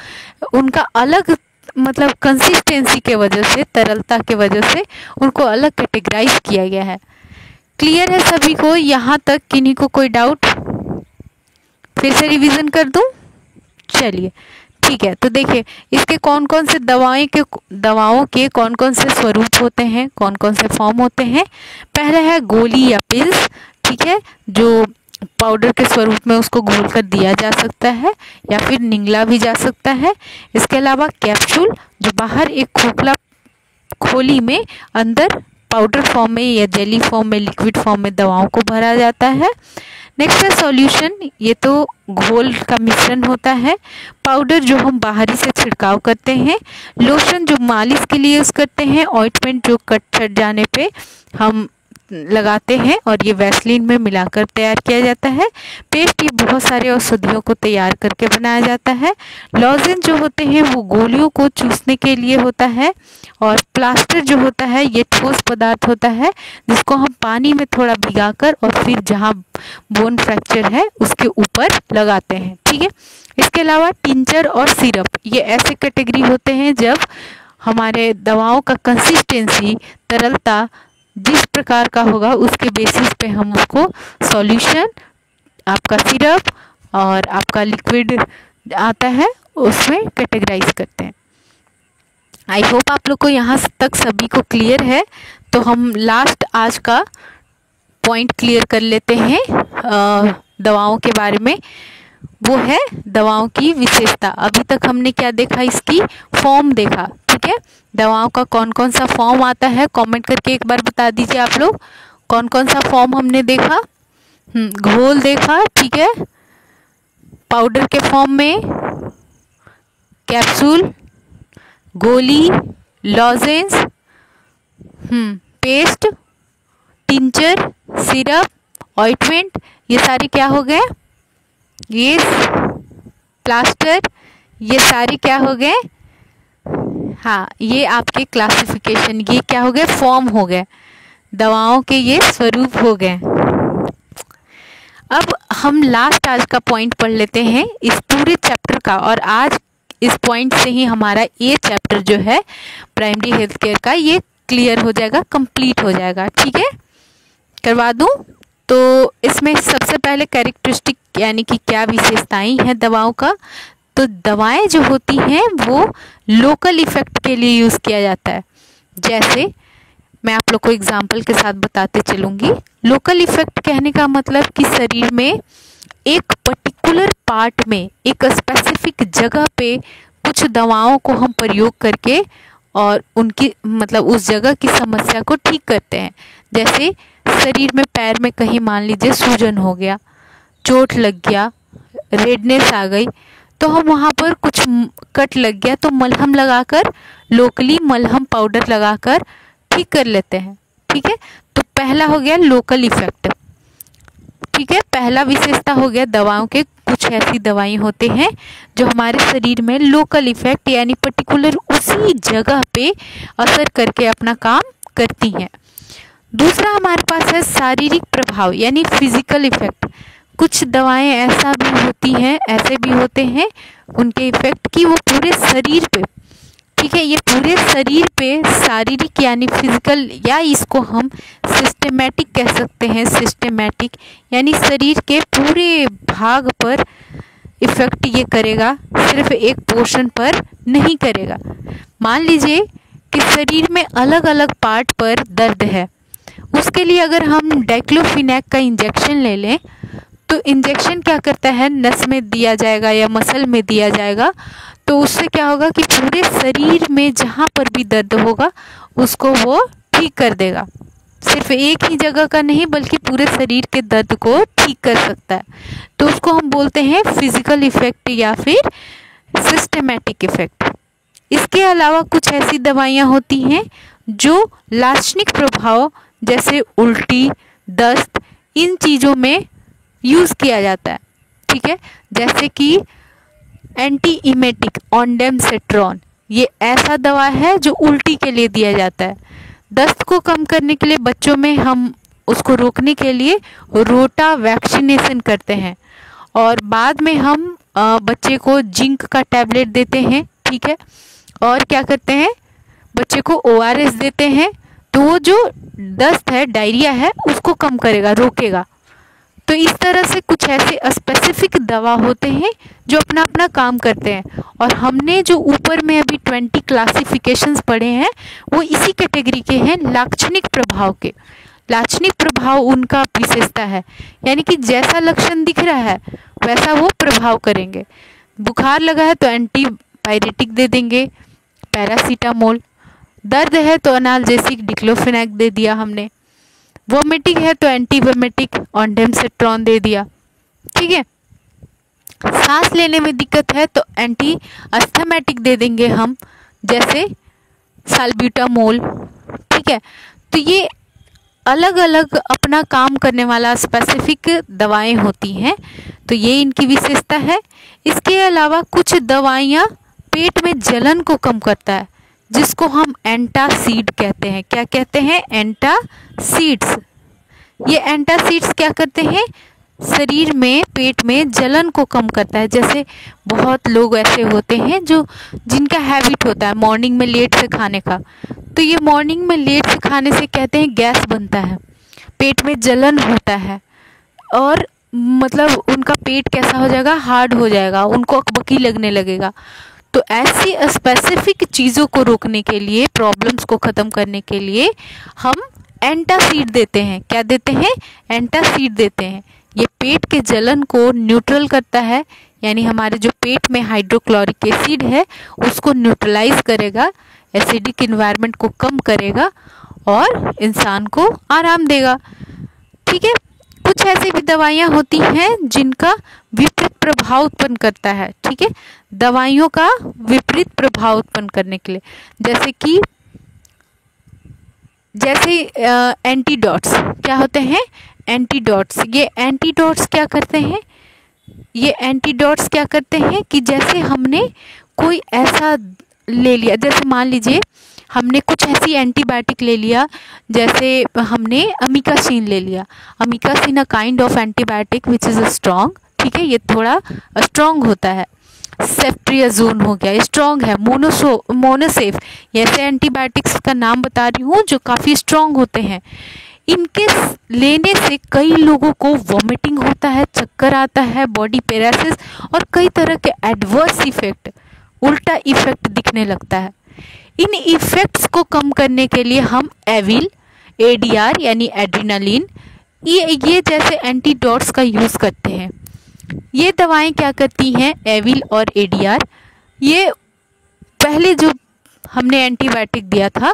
उनका अलग मतलब कंसिस्टेंसी के वजह से, तरलता के वजह से उनको अलग कैटेगराइज किया गया है। क्लियर है सभी को यहाँ तक? किन्हीं को कोई डाउट? फिर से रिवीजन कर दूं? चलिए ठीक है, तो देखिए इसके कौन कौन से दवाओं के कौन कौन से स्वरूप होते हैं, कौन कौन से फॉर्म होते हैं। पहला है गोली या पिल्स। ठीक है, जो पाउडर के स्वरूप में उसको घोल कर दिया जा सकता है या फिर निगला भी जा सकता है। इसके अलावा कैप्सूल, जो बाहर एक खोखला खोली में अंदर पाउडर फॉर्म में या जेली फॉर्म में, लिक्विड फॉर्म में दवाओं को भरा जाता है। नेक्स्ट है सॉल्यूशन, ये तो घोल का मिश्रण होता है। पाउडर जो हम बाहरी से छिड़काव करते हैं। लोशन जो मालिश के लिए यूज़ करते हैं। ऑइंटमेंट जो कट छट जाने पे हम लगाते हैं और ये वैसलीन में मिलाकर तैयार किया जाता है। पेस्ट ये बहुत सारे औषधियों को तैयार करके बनाया जाता है। लॉजेंस जो होते हैं वो गोलियों को चूसने के लिए होता है और प्लास्टर जो होता है ये ठोस पदार्थ होता है जिसको हम पानी में थोड़ा भिगाकर और फिर जहाँ बोन फ्रैक्चर है उसके ऊपर लगाते हैं। ठीक है, इसके अलावा टिंचर और सिरप, ये ऐसे कैटेगरी होते हैं जब हमारे दवाओं का कंसिस्टेंसी, तरलता जिस प्रकार का होगा उसके बेसिस पे हम उसको सॉल्यूशन, आपका सिरप और आपका लिक्विड आता है उसमें कैटेगराइज करते हैं। आई होप आप लोग को यहाँ तक सभी को क्लियर है। तो हम लास्ट आज का पॉइंट क्लियर कर लेते हैं दवाओं के बारे में। वो है दवाओं की विशेषता। अभी तक हमने क्या देखा? इसकी फॉर्म देखा। ठीक है, दवाओं का कौन कौन सा फॉर्म आता है, कमेंट करके एक बार बता दीजिए आप लोग कौन कौन सा फॉर्म हमने देखा। घोल देखा, ठीक है, पाउडर के फॉर्म में, कैप्सूल, गोली, lozenges, paste, tincture, syrup, ointment, ये सारे क्या हो गए? ये प्लास्टर, ये सारे क्या हो गए? हाँ, ये आपके क्लासिफिकेशन, ये क्या हो गए? फॉर्म हो गए, दवाओं के ये स्वरूप हो गए। अब हम लास्ट आज का पॉइंट पढ़ लेते हैं इस पूरे चैप्टर का, और आज इस पॉइंट से ही हमारा ये चैप्टर जो है प्राइमरी हेल्थ केयर का ये क्लियर हो जाएगा, कंप्लीट हो जाएगा। ठीक है, करवा दूं? तो इसमें सबसे पहले कैरेक्टरिस्टिक यानी कि क्या विशेषताएं हैं दवाओं का। तो दवाएं जो होती हैं वो लोकल इफेक्ट के लिए यूज़ किया जाता है। जैसे मैं आप लोग को एग्जाम्पल के साथ बताते चलूँगी। लोकल इफेक्ट कहने का मतलब कि शरीर में एक पर्टिकुलर पार्ट में, एक स्पेसिफिक जगह पे कुछ दवाओं को हम प्रयोग करके और उनकी मतलब उस जगह की समस्या को ठीक करते हैं। जैसे शरीर में, पैर में कहीं मान लीजिए सूजन हो गया, चोट लग गया, रेडनेस आ गई, तो हम वहाँ पर कुछ कट लग गया तो मलहम लगाकर, लोकली मलहम पाउडर लगाकर ठीक कर लेते हैं। ठीक है, तो पहला हो गया लोकल इफेक्ट। ठीक है, पहला विशेषता हो गया दवाओं के, कुछ ऐसी दवाएं होते हैं जो हमारे शरीर में लोकल इफेक्ट यानी पर्टिकुलर उसी जगह पे असर करके अपना काम करती हैं। दूसरा हमारे पास है शारीरिक प्रभाव यानी फिजिकल इफेक्ट। कुछ दवाएं ऐसा भी होती हैं, ऐसे भी होते हैं उनके इफेक्ट की वो पूरे शरीर पे, ठीक है, ये पूरे शरीर पे शारीरिक यानी फिजिकल, या इसको हम सिस्टमेटिक कह सकते हैं। सिस्टमेटिक यानी शरीर के पूरे भाग पर इफेक्ट ये करेगा, सिर्फ एक पोर्शन पर नहीं करेगा। मान लीजिए कि शरीर में अलग अलग पार्ट पर दर्द है, उसके लिए अगर हम डाइक्लोफिनेक का इंजेक्शन ले लें तो इंजेक्शन क्या करता है, नस में दिया जाएगा या मसल में दिया जाएगा, तो उससे क्या होगा कि पूरे शरीर में जहाँ पर भी दर्द होगा उसको वो ठीक कर देगा। सिर्फ एक ही जगह का नहीं बल्कि पूरे शरीर के दर्द को ठीक कर सकता है। तो उसको हम बोलते हैं फिजिकल इफेक्ट या फिर सिस्टमेटिक इफेक्ट। इसके अलावा कुछ ऐसी दवाइयाँ होती हैं जो लाक्षणिक प्रभाव जैसे उल्टी, दस्त, इन चीज़ों में यूज़ किया जाता है। ठीक है, जैसे कि एंटी इमेटिक ऑन्डेमसेट्रॉन, ये ऐसा दवा है जो उल्टी के लिए दिया जाता है। दस्त को कम करने के लिए बच्चों में हम उसको रोकने के लिए रोटा वैक्सीनेशन करते हैं, और बाद में हम बच्चे को जिंक का टैबलेट देते हैं। ठीक है, और क्या करते हैं, बच्चे को ORS देते हैं, तो वो जो दस्त है, डायरिया है, उसको कम करेगा, रोकेगा। तो इस तरह से कुछ ऐसे स्पेसिफिक दवा होते हैं जो अपना अपना काम करते हैं। और हमने जो ऊपर में अभी 20 क्लासिफिकेशंस पढ़े हैं वो इसी कैटेगरी के हैं, लाक्षणिक प्रभाव के। लाक्षणिक प्रभाव उनका विशेषता है, यानी कि जैसा लक्षण दिख रहा है वैसा वो प्रभाव करेंगे। बुखार लगा है तो एंटीपायरेटिक दे देंगे, पैरासीटामोल। दर्द है तो एनाल्जेसिक डिक्लोफेनेक दे दिया हमने। वोमिटिंग है तो एंटीवोमिटिक ऑन्डेमसेट्रॉन दे दिया। ठीक है, सांस लेने में दिक्कत है तो एंटी अस्थमेटिक दे देंगे हम, जैसे साल्ब्यूटामोल। ठीक है, तो ये अलग अलग अपना काम करने वाला स्पेसिफिक दवाएं होती हैं, तो ये इनकी विशेषता है। इसके अलावा कुछ दवाइयाँ पेट में जलन को कम करता है, जिसको हम एंटासिड कहते हैं। क्या कहते हैं, एंटासिड्स। ये एंटासिड्स क्या करते हैं, शरीर में, पेट में जलन को कम करता है। जैसे बहुत लोग ऐसे होते हैं जो जिनका हैबिट होता है मॉर्निंग में लेट से खाने का, तो ये मॉर्निंग में लेट से खाने से कहते हैं गैस बनता है, पेट में जलन होता है, और मतलब उनका पेट कैसा हो जाएगा, हार्ड हो जाएगा, उनको अकबकी लगने लगेगा। तो ऐसी स्पेसिफिक चीज़ों को रोकने के लिए, प्रॉब्लम्स को ख़त्म करने के लिए हम एंटासिड देते हैं। क्या देते हैं, एंटासिड देते हैं। ये पेट के जलन को न्यूट्रल करता है, यानी हमारे जो पेट में हाइड्रोक्लोरिक एसिड है उसको न्यूट्रलाइज करेगा, एसिडिक इन्वायरमेंट को कम करेगा और इंसान को आराम देगा। ठीक है, कुछ ऐसी भी दवाइयाँ होती हैं जिनका विपरीत प्रभाव उत्पन्न करता है। ठीक है, दवाइयों का विपरीत प्रभाव उत्पन्न करने के लिए, जैसे एंटीडोट्स। क्या होते हैं, एंटीडोट्स। ये एंटीडोट्स क्या करते हैं, ये एंटीडोट्स क्या करते हैं कि जैसे हमने कोई ऐसा ले लिया, जैसे मान लीजिए हमने कुछ ऐसी एंटीबायोटिक ले लिया, जैसे हमने अमीकासिन ले लिया। Amikacin a kind of antibiotic which is strong, ठीक है, ये थोड़ा स्ट्रॉन्ग होता है। सेफ्ट्रियाजोन हो गया, स्ट्रॉन्ग है। मोनोसेफ, ऐसे एंटीबायोटिक्स का नाम बता रही हूँ जो काफ़ी स्ट्रॉन्ग होते हैं। इनके लेने से कई लोगों को वॉमिटिंग होता है, चक्कर आता है, बॉडी पैरालिसिस और कई तरह के एडवर्स इफेक्ट, उल्टा इफेक्ट दिखने लगता है। इन इफेक्ट्स को कम करने के लिए हम एविल, एडीआर यानी एड्रेनालिन, ये जैसे एंटीडोट्स का यूज़ करते हैं। ये दवाएं क्या करती हैं, एविल और एडीआर, ये पहले जो हमने एंटीबायोटिक दिया था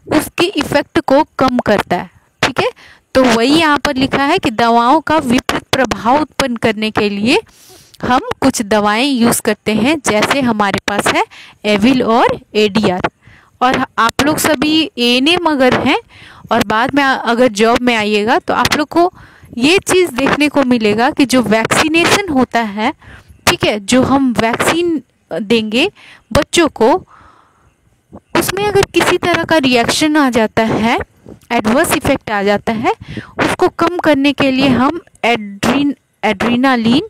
उसके इफेक्ट को कम करता है, ठीक है। तो वही यहाँ पर लिखा है कि दवाओं का विपरीत प्रभाव उत्पन्न करने के लिए हम कुछ दवाएं यूज़ करते हैं, जैसे हमारे पास है एविल और एडीआर। और आप लोग सभी एएनएम अगर हैं और बाद में अगर जॉब में आइएगा तो आप लोग को ये चीज़ देखने को मिलेगा कि जो वैक्सीनेशन होता है, ठीक है, जो हम वैक्सीन देंगे बच्चों को, उसमें अगर किसी तरह का रिएक्शन आ जाता है, एडवर्स इफेक्ट आ जाता है, उसको कम करने के लिए हम एड्रेनालिन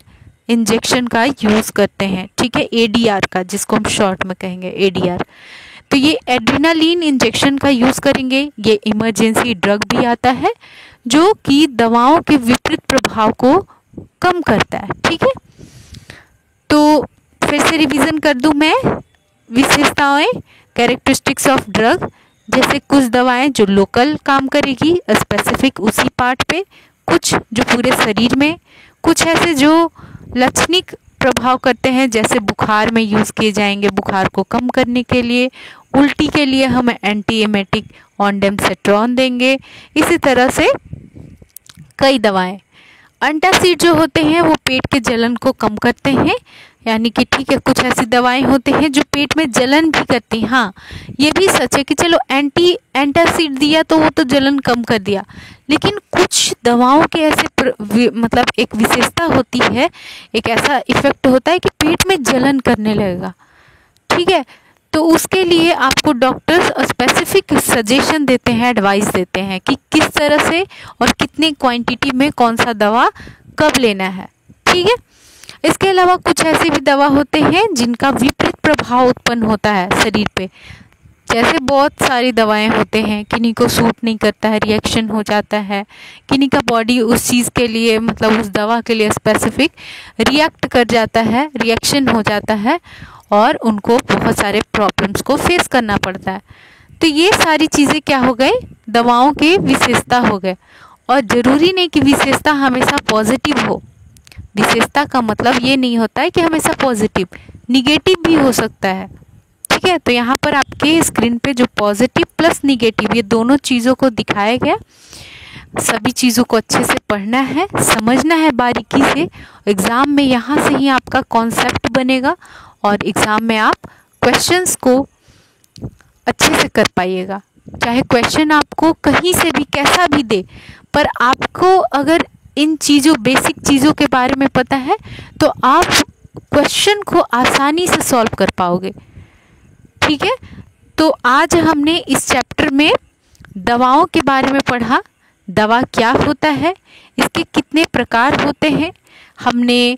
इंजेक्शन का यूज़ करते हैं, ठीक है, एडीआर का, जिसको हम शॉर्ट में कहेंगे एडीआर। तो ये एड्रेनालिन इंजेक्शन का यूज़ करेंगे। ये इमरजेंसी ड्रग भी आता है जो कि दवाओं के विपरीत प्रभाव को कम करता है, ठीक है। तो फिर से रिवीजन कर दूं मैं, विशेषताएं, कैरेक्टरिस्टिक्स ऑफ ड्रग, जैसे कुछ दवाएं जो लोकल काम करेगी स्पेसिफिक उसी पार्ट पे, कुछ जो पूरे शरीर में, कुछ ऐसे जो लक्षणिक प्रभाव करते हैं, जैसे बुखार में यूज़ किए जाएंगे बुखार को कम करने के लिए, उल्टी के लिए हम एंटी एमेटिक ऑन्डेमसेट्रॉन देंगे। इसी तरह से कई दवाएं। एंटासिड जो होते हैं वो पेट के जलन को कम करते हैं, यानी कि ठीक है, कुछ ऐसी दवाएं होती हैं जो पेट में जलन भी करती हैं। हाँ, ये भी सच है कि चलो एंटासिड दिया तो वो तो जलन कम कर दिया, लेकिन कुछ दवाओं के ऐसे मतलब एक विशेषता होती है, एक ऐसा इफेक्ट होता है कि पेट में जलन करने लगेगा, ठीक है। तो उसके लिए आपको डॉक्टर्स स्पेसिफिक सजेशन देते हैं, एडवाइस देते हैं कि किस तरह से और कितनी क्वांटिटी में कौन सा दवा कब लेना है, ठीक है। इसके अलावा कुछ ऐसे भी दवा होते हैं जिनका विपरीत प्रभाव उत्पन्न होता है शरीर पे, जैसे बहुत सारी दवाएं होते हैं, किन्हीं को सूट नहीं करता है, रिएक्शन हो जाता है, किन्हीं का बॉडी उस चीज़ के लिए मतलब उस दवा के लिए स्पेसिफिक रिएक्ट कर जाता है, रिएक्शन हो जाता है और उनको बहुत सारे प्रॉब्लम्स को फेस करना पड़ता है। तो ये सारी चीज़ें क्या हो गई, दवाओं के विशेषता हो गए। और ज़रूरी नहीं कि विशेषता हमेशा पॉजिटिव हो, विशेषता का मतलब ये नहीं होता है कि हमेशा पॉजिटिव, निगेटिव भी हो सकता है, ठीक है। तो यहाँ पर आपके स्क्रीन पे जो पॉजिटिव प्लस निगेटिव ये दोनों चीज़ों को दिखाया गया। सभी चीज़ों को अच्छे से पढ़ना है, समझना है बारीकी से। एग्ज़ाम में यहाँ से ही आपका कॉन्सेप्ट बनेगा और एग्ज़ाम में आप क्वेश्चंस को अच्छे से कर पाइएगा। चाहे क्वेश्चन आपको कहीं से भी कैसा भी दे, पर आपको अगर इन चीज़ों बेसिक चीज़ों के बारे में पता है तो आप क्वेश्चन को आसानी से सॉल्व कर पाओगे, ठीक है। तो आज हमने इस चैप्टर में दवाओं के बारे में पढ़ा, दवा क्या होता है, इसके कितने प्रकार होते हैं। हमने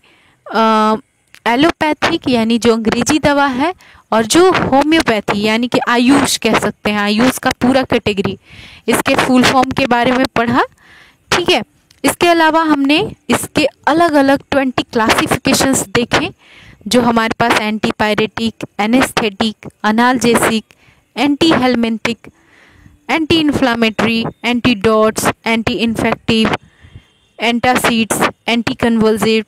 एलोपैथिक यानी जो अंग्रेजी दवा है और जो होम्योपैथी यानी कि आयुष कह सकते हैं, आयुष का पूरा कैटेगरी, इसके फुल फॉर्म के बारे में पढ़ा, ठीक है। इसके अलावा हमने इसके अलग अलग 20 क्लासिफिकेशंस देखे जो हमारे पास antipyretic, anaesthetic, analgesic, anti helminthic, anti inflammatory, antidotes, anti infective, antacids, anti convulsive,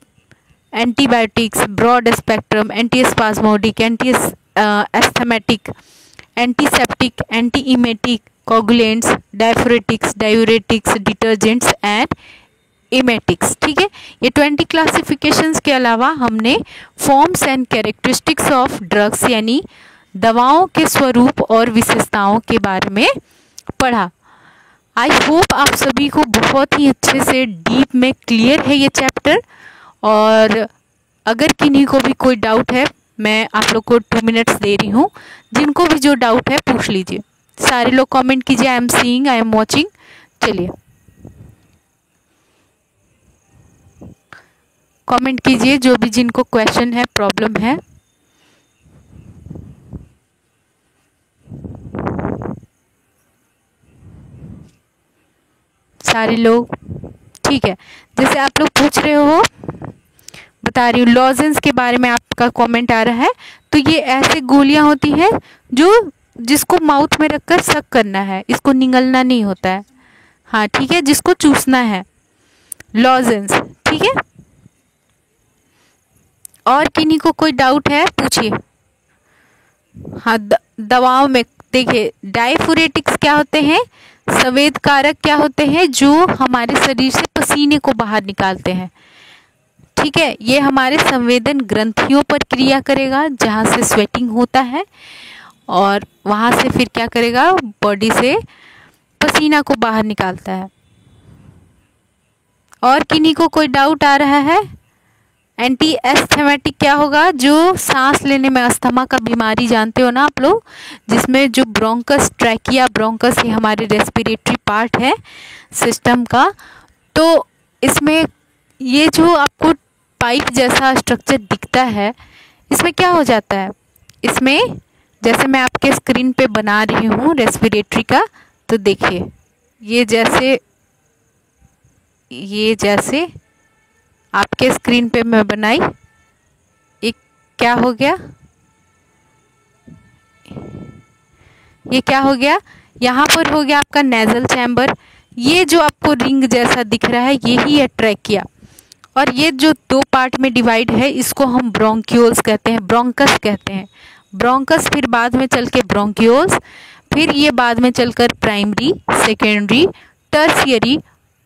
antibiotics, broad spectrum, anti spasmodic, anti asthmatic, antiseptic, anti emetic, coagulants, diaphoretics, diuretics, detergents and emetics, ठीक है। ये 20 क्लासिफिकेशंस के अलावा हमने forms and characteristics of drugs यानी दवाओं के स्वरूप और विशेषताओं के बारे में पढ़ा। आई होप आप सभी को बहुत ही अच्छे से डीप में क्लियर है ये चैप्टर, और अगर किन्हीं को भी कोई डाउट है मैं आप लोग को 2 मिनट्स दे रही हूँ, जिनको भी जो डाउट है पूछ लीजिए। सारे लोग कमेंट कीजिए, I am seeing, I am watching. चलिए कमेंट कीजिए जो भी जिनको क्वेश्चन है, प्रॉब्लम है। सारे लोग ठीक है। जैसे आप लोग पूछ रहे हो, बता रही हूँ, लॉजेंस के बारे में आपका कमेंट आ रहा है। तो ये ऐसे गोलियां होती हैं जो जिसको माउथ में रखकर सक करना है, इसको निगलना नहीं होता है। हाँ ठीक है, जिसको चूसना है, लॉजेंस। ठीक है, और किन्हीं को कोई डाउट है पूछिए। हाँ, दवाओं में देखिए, डायफुरेटिक्स क्या होते हैं, संवेद कारक क्या होते हैं, जो हमारे शरीर से पसीने को बाहर निकालते हैं। ठीक है, ये हमारे संवेदन ग्रंथियों पर क्रिया करेगा, जहाँ से स्वेटिंग होता है, और वहाँ से फिर क्या करेगा, बॉडी से पसीना को बाहर निकालता है। और किन्हीं को कोई डाउट आ रहा है? एंटी एस्थेमेटिक क्या होगा, जो सांस लेने में, अस्थमा का बीमारी जानते हो ना आप लोग, जिसमें जो ब्रोंकस, ट्रैकिया ब्रोंकस, ये हमारे रेस्पिरेटरी पार्ट है सिस्टम का। तो इसमें ये जो आपको पाइप जैसा स्ट्रक्चर दिखता है, इसमें क्या हो जाता है, इसमें जैसे मैं आपके स्क्रीन पे बना रही हूँ रेस्पिरेटरी का, तो देखिए ये जैसे आपके स्क्रीन पे मैं बनाई, एक क्या हो गया, ये क्या हो गया, यहाँ पर हो गया आपका नेजल चैम्बर। ये जो आपको रिंग जैसा दिख रहा है, यही है ट्रैकिया। और ये जो 2 पार्ट में डिवाइड है, इसको हम ब्रोंक्यूल्स कहते हैं, ब्रोंकस कहते हैं। ब्रोंकस फिर बाद में चल के ब्रोंक्यूल्स, फिर ये बाद में चलकर primary, secondary, tertiary,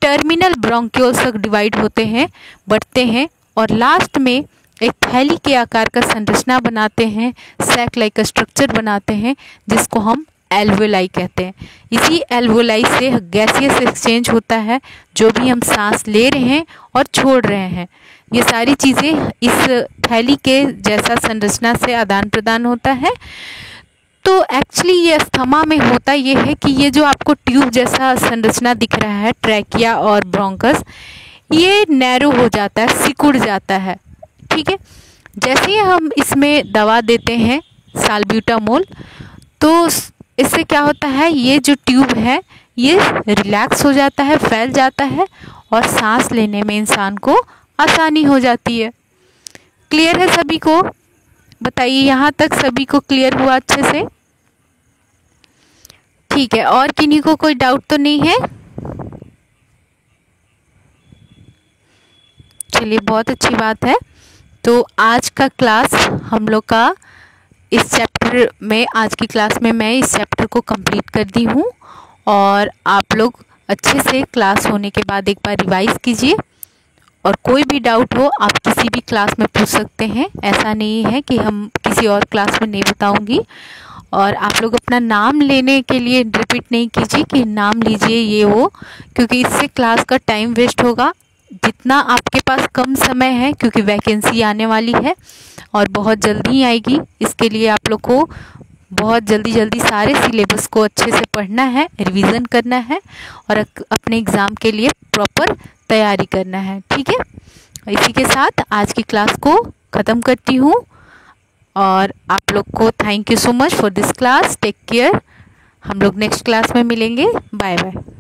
terminal bronchioles तक डिवाइड होते हैं, बढ़ते हैं, और लास्ट में एक थैली के आकार का संरचना बनाते हैं, सैक लाइक स्ट्रक्चर बनाते हैं, जिसको हम एल्वोलाई कहते हैं। इसी एल्वोलाई से गैसियस एक्सचेंज होता है, जो भी हम सांस ले रहे हैं और छोड़ रहे हैं, ये सारी चीज़ें इस थैली के जैसा संरचना से आदान प्रदान होता है। तो एक्चुअली ये अस्थमा में होता ये है कि ये जो आपको ट्यूब जैसा संरचना दिख रहा है, ट्रैकिया और ब्रोंकस, ये नैरो हो जाता है, सिकुड़ जाता है। ठीक है, जैसे ही हम इसमें दवा देते हैं साल्ब्यूटामोल, तो इससे क्या होता है, ये जो ट्यूब है ये रिलैक्स हो जाता है, फैल जाता है, और सांस लेने में इंसान को आसानी हो जाती है। क्लियर है सभी को? बताइए, यहाँ तक सभी को क्लियर हुआ अच्छे से? ठीक है, और किन्हीं को कोई डाउट तो नहीं है? चलिए, बहुत अच्छी बात है। तो आज का क्लास हम लोग का इस चैप्टर में, आज की क्लास में मैं इस चैप्टर को कंप्लीट कर दी हूँ, और आप लोग अच्छे से क्लास होने के बाद एक बार रिवाइज कीजिए, और कोई भी डाउट हो आप किसी भी क्लास में पूछ सकते हैं। ऐसा नहीं है कि हम किसी और क्लास में नहीं बताऊंगी। और आप लोग अपना नाम लेने के लिए रिपीट नहीं कीजिए कि नाम लीजिए ये वो, क्योंकि इससे क्लास का टाइम वेस्ट होगा। जितना आपके पास कम समय है, क्योंकि वैकेंसी आने वाली है और बहुत जल्दी आएगी, इसके लिए आप लोग को बहुत जल्दी सारे सिलेबस को अच्छे से पढ़ना है, रिवीजन करना है, और अपने एग्ज़ाम के लिए प्रॉपर तैयारी करना है। ठीक है, इसी के साथ आज की क्लास को ख़त्म करती हूँ, और आप लोग को thank you so much for this class. Take care, हम लोग नेक्स्ट क्लास में मिलेंगे। Bye bye.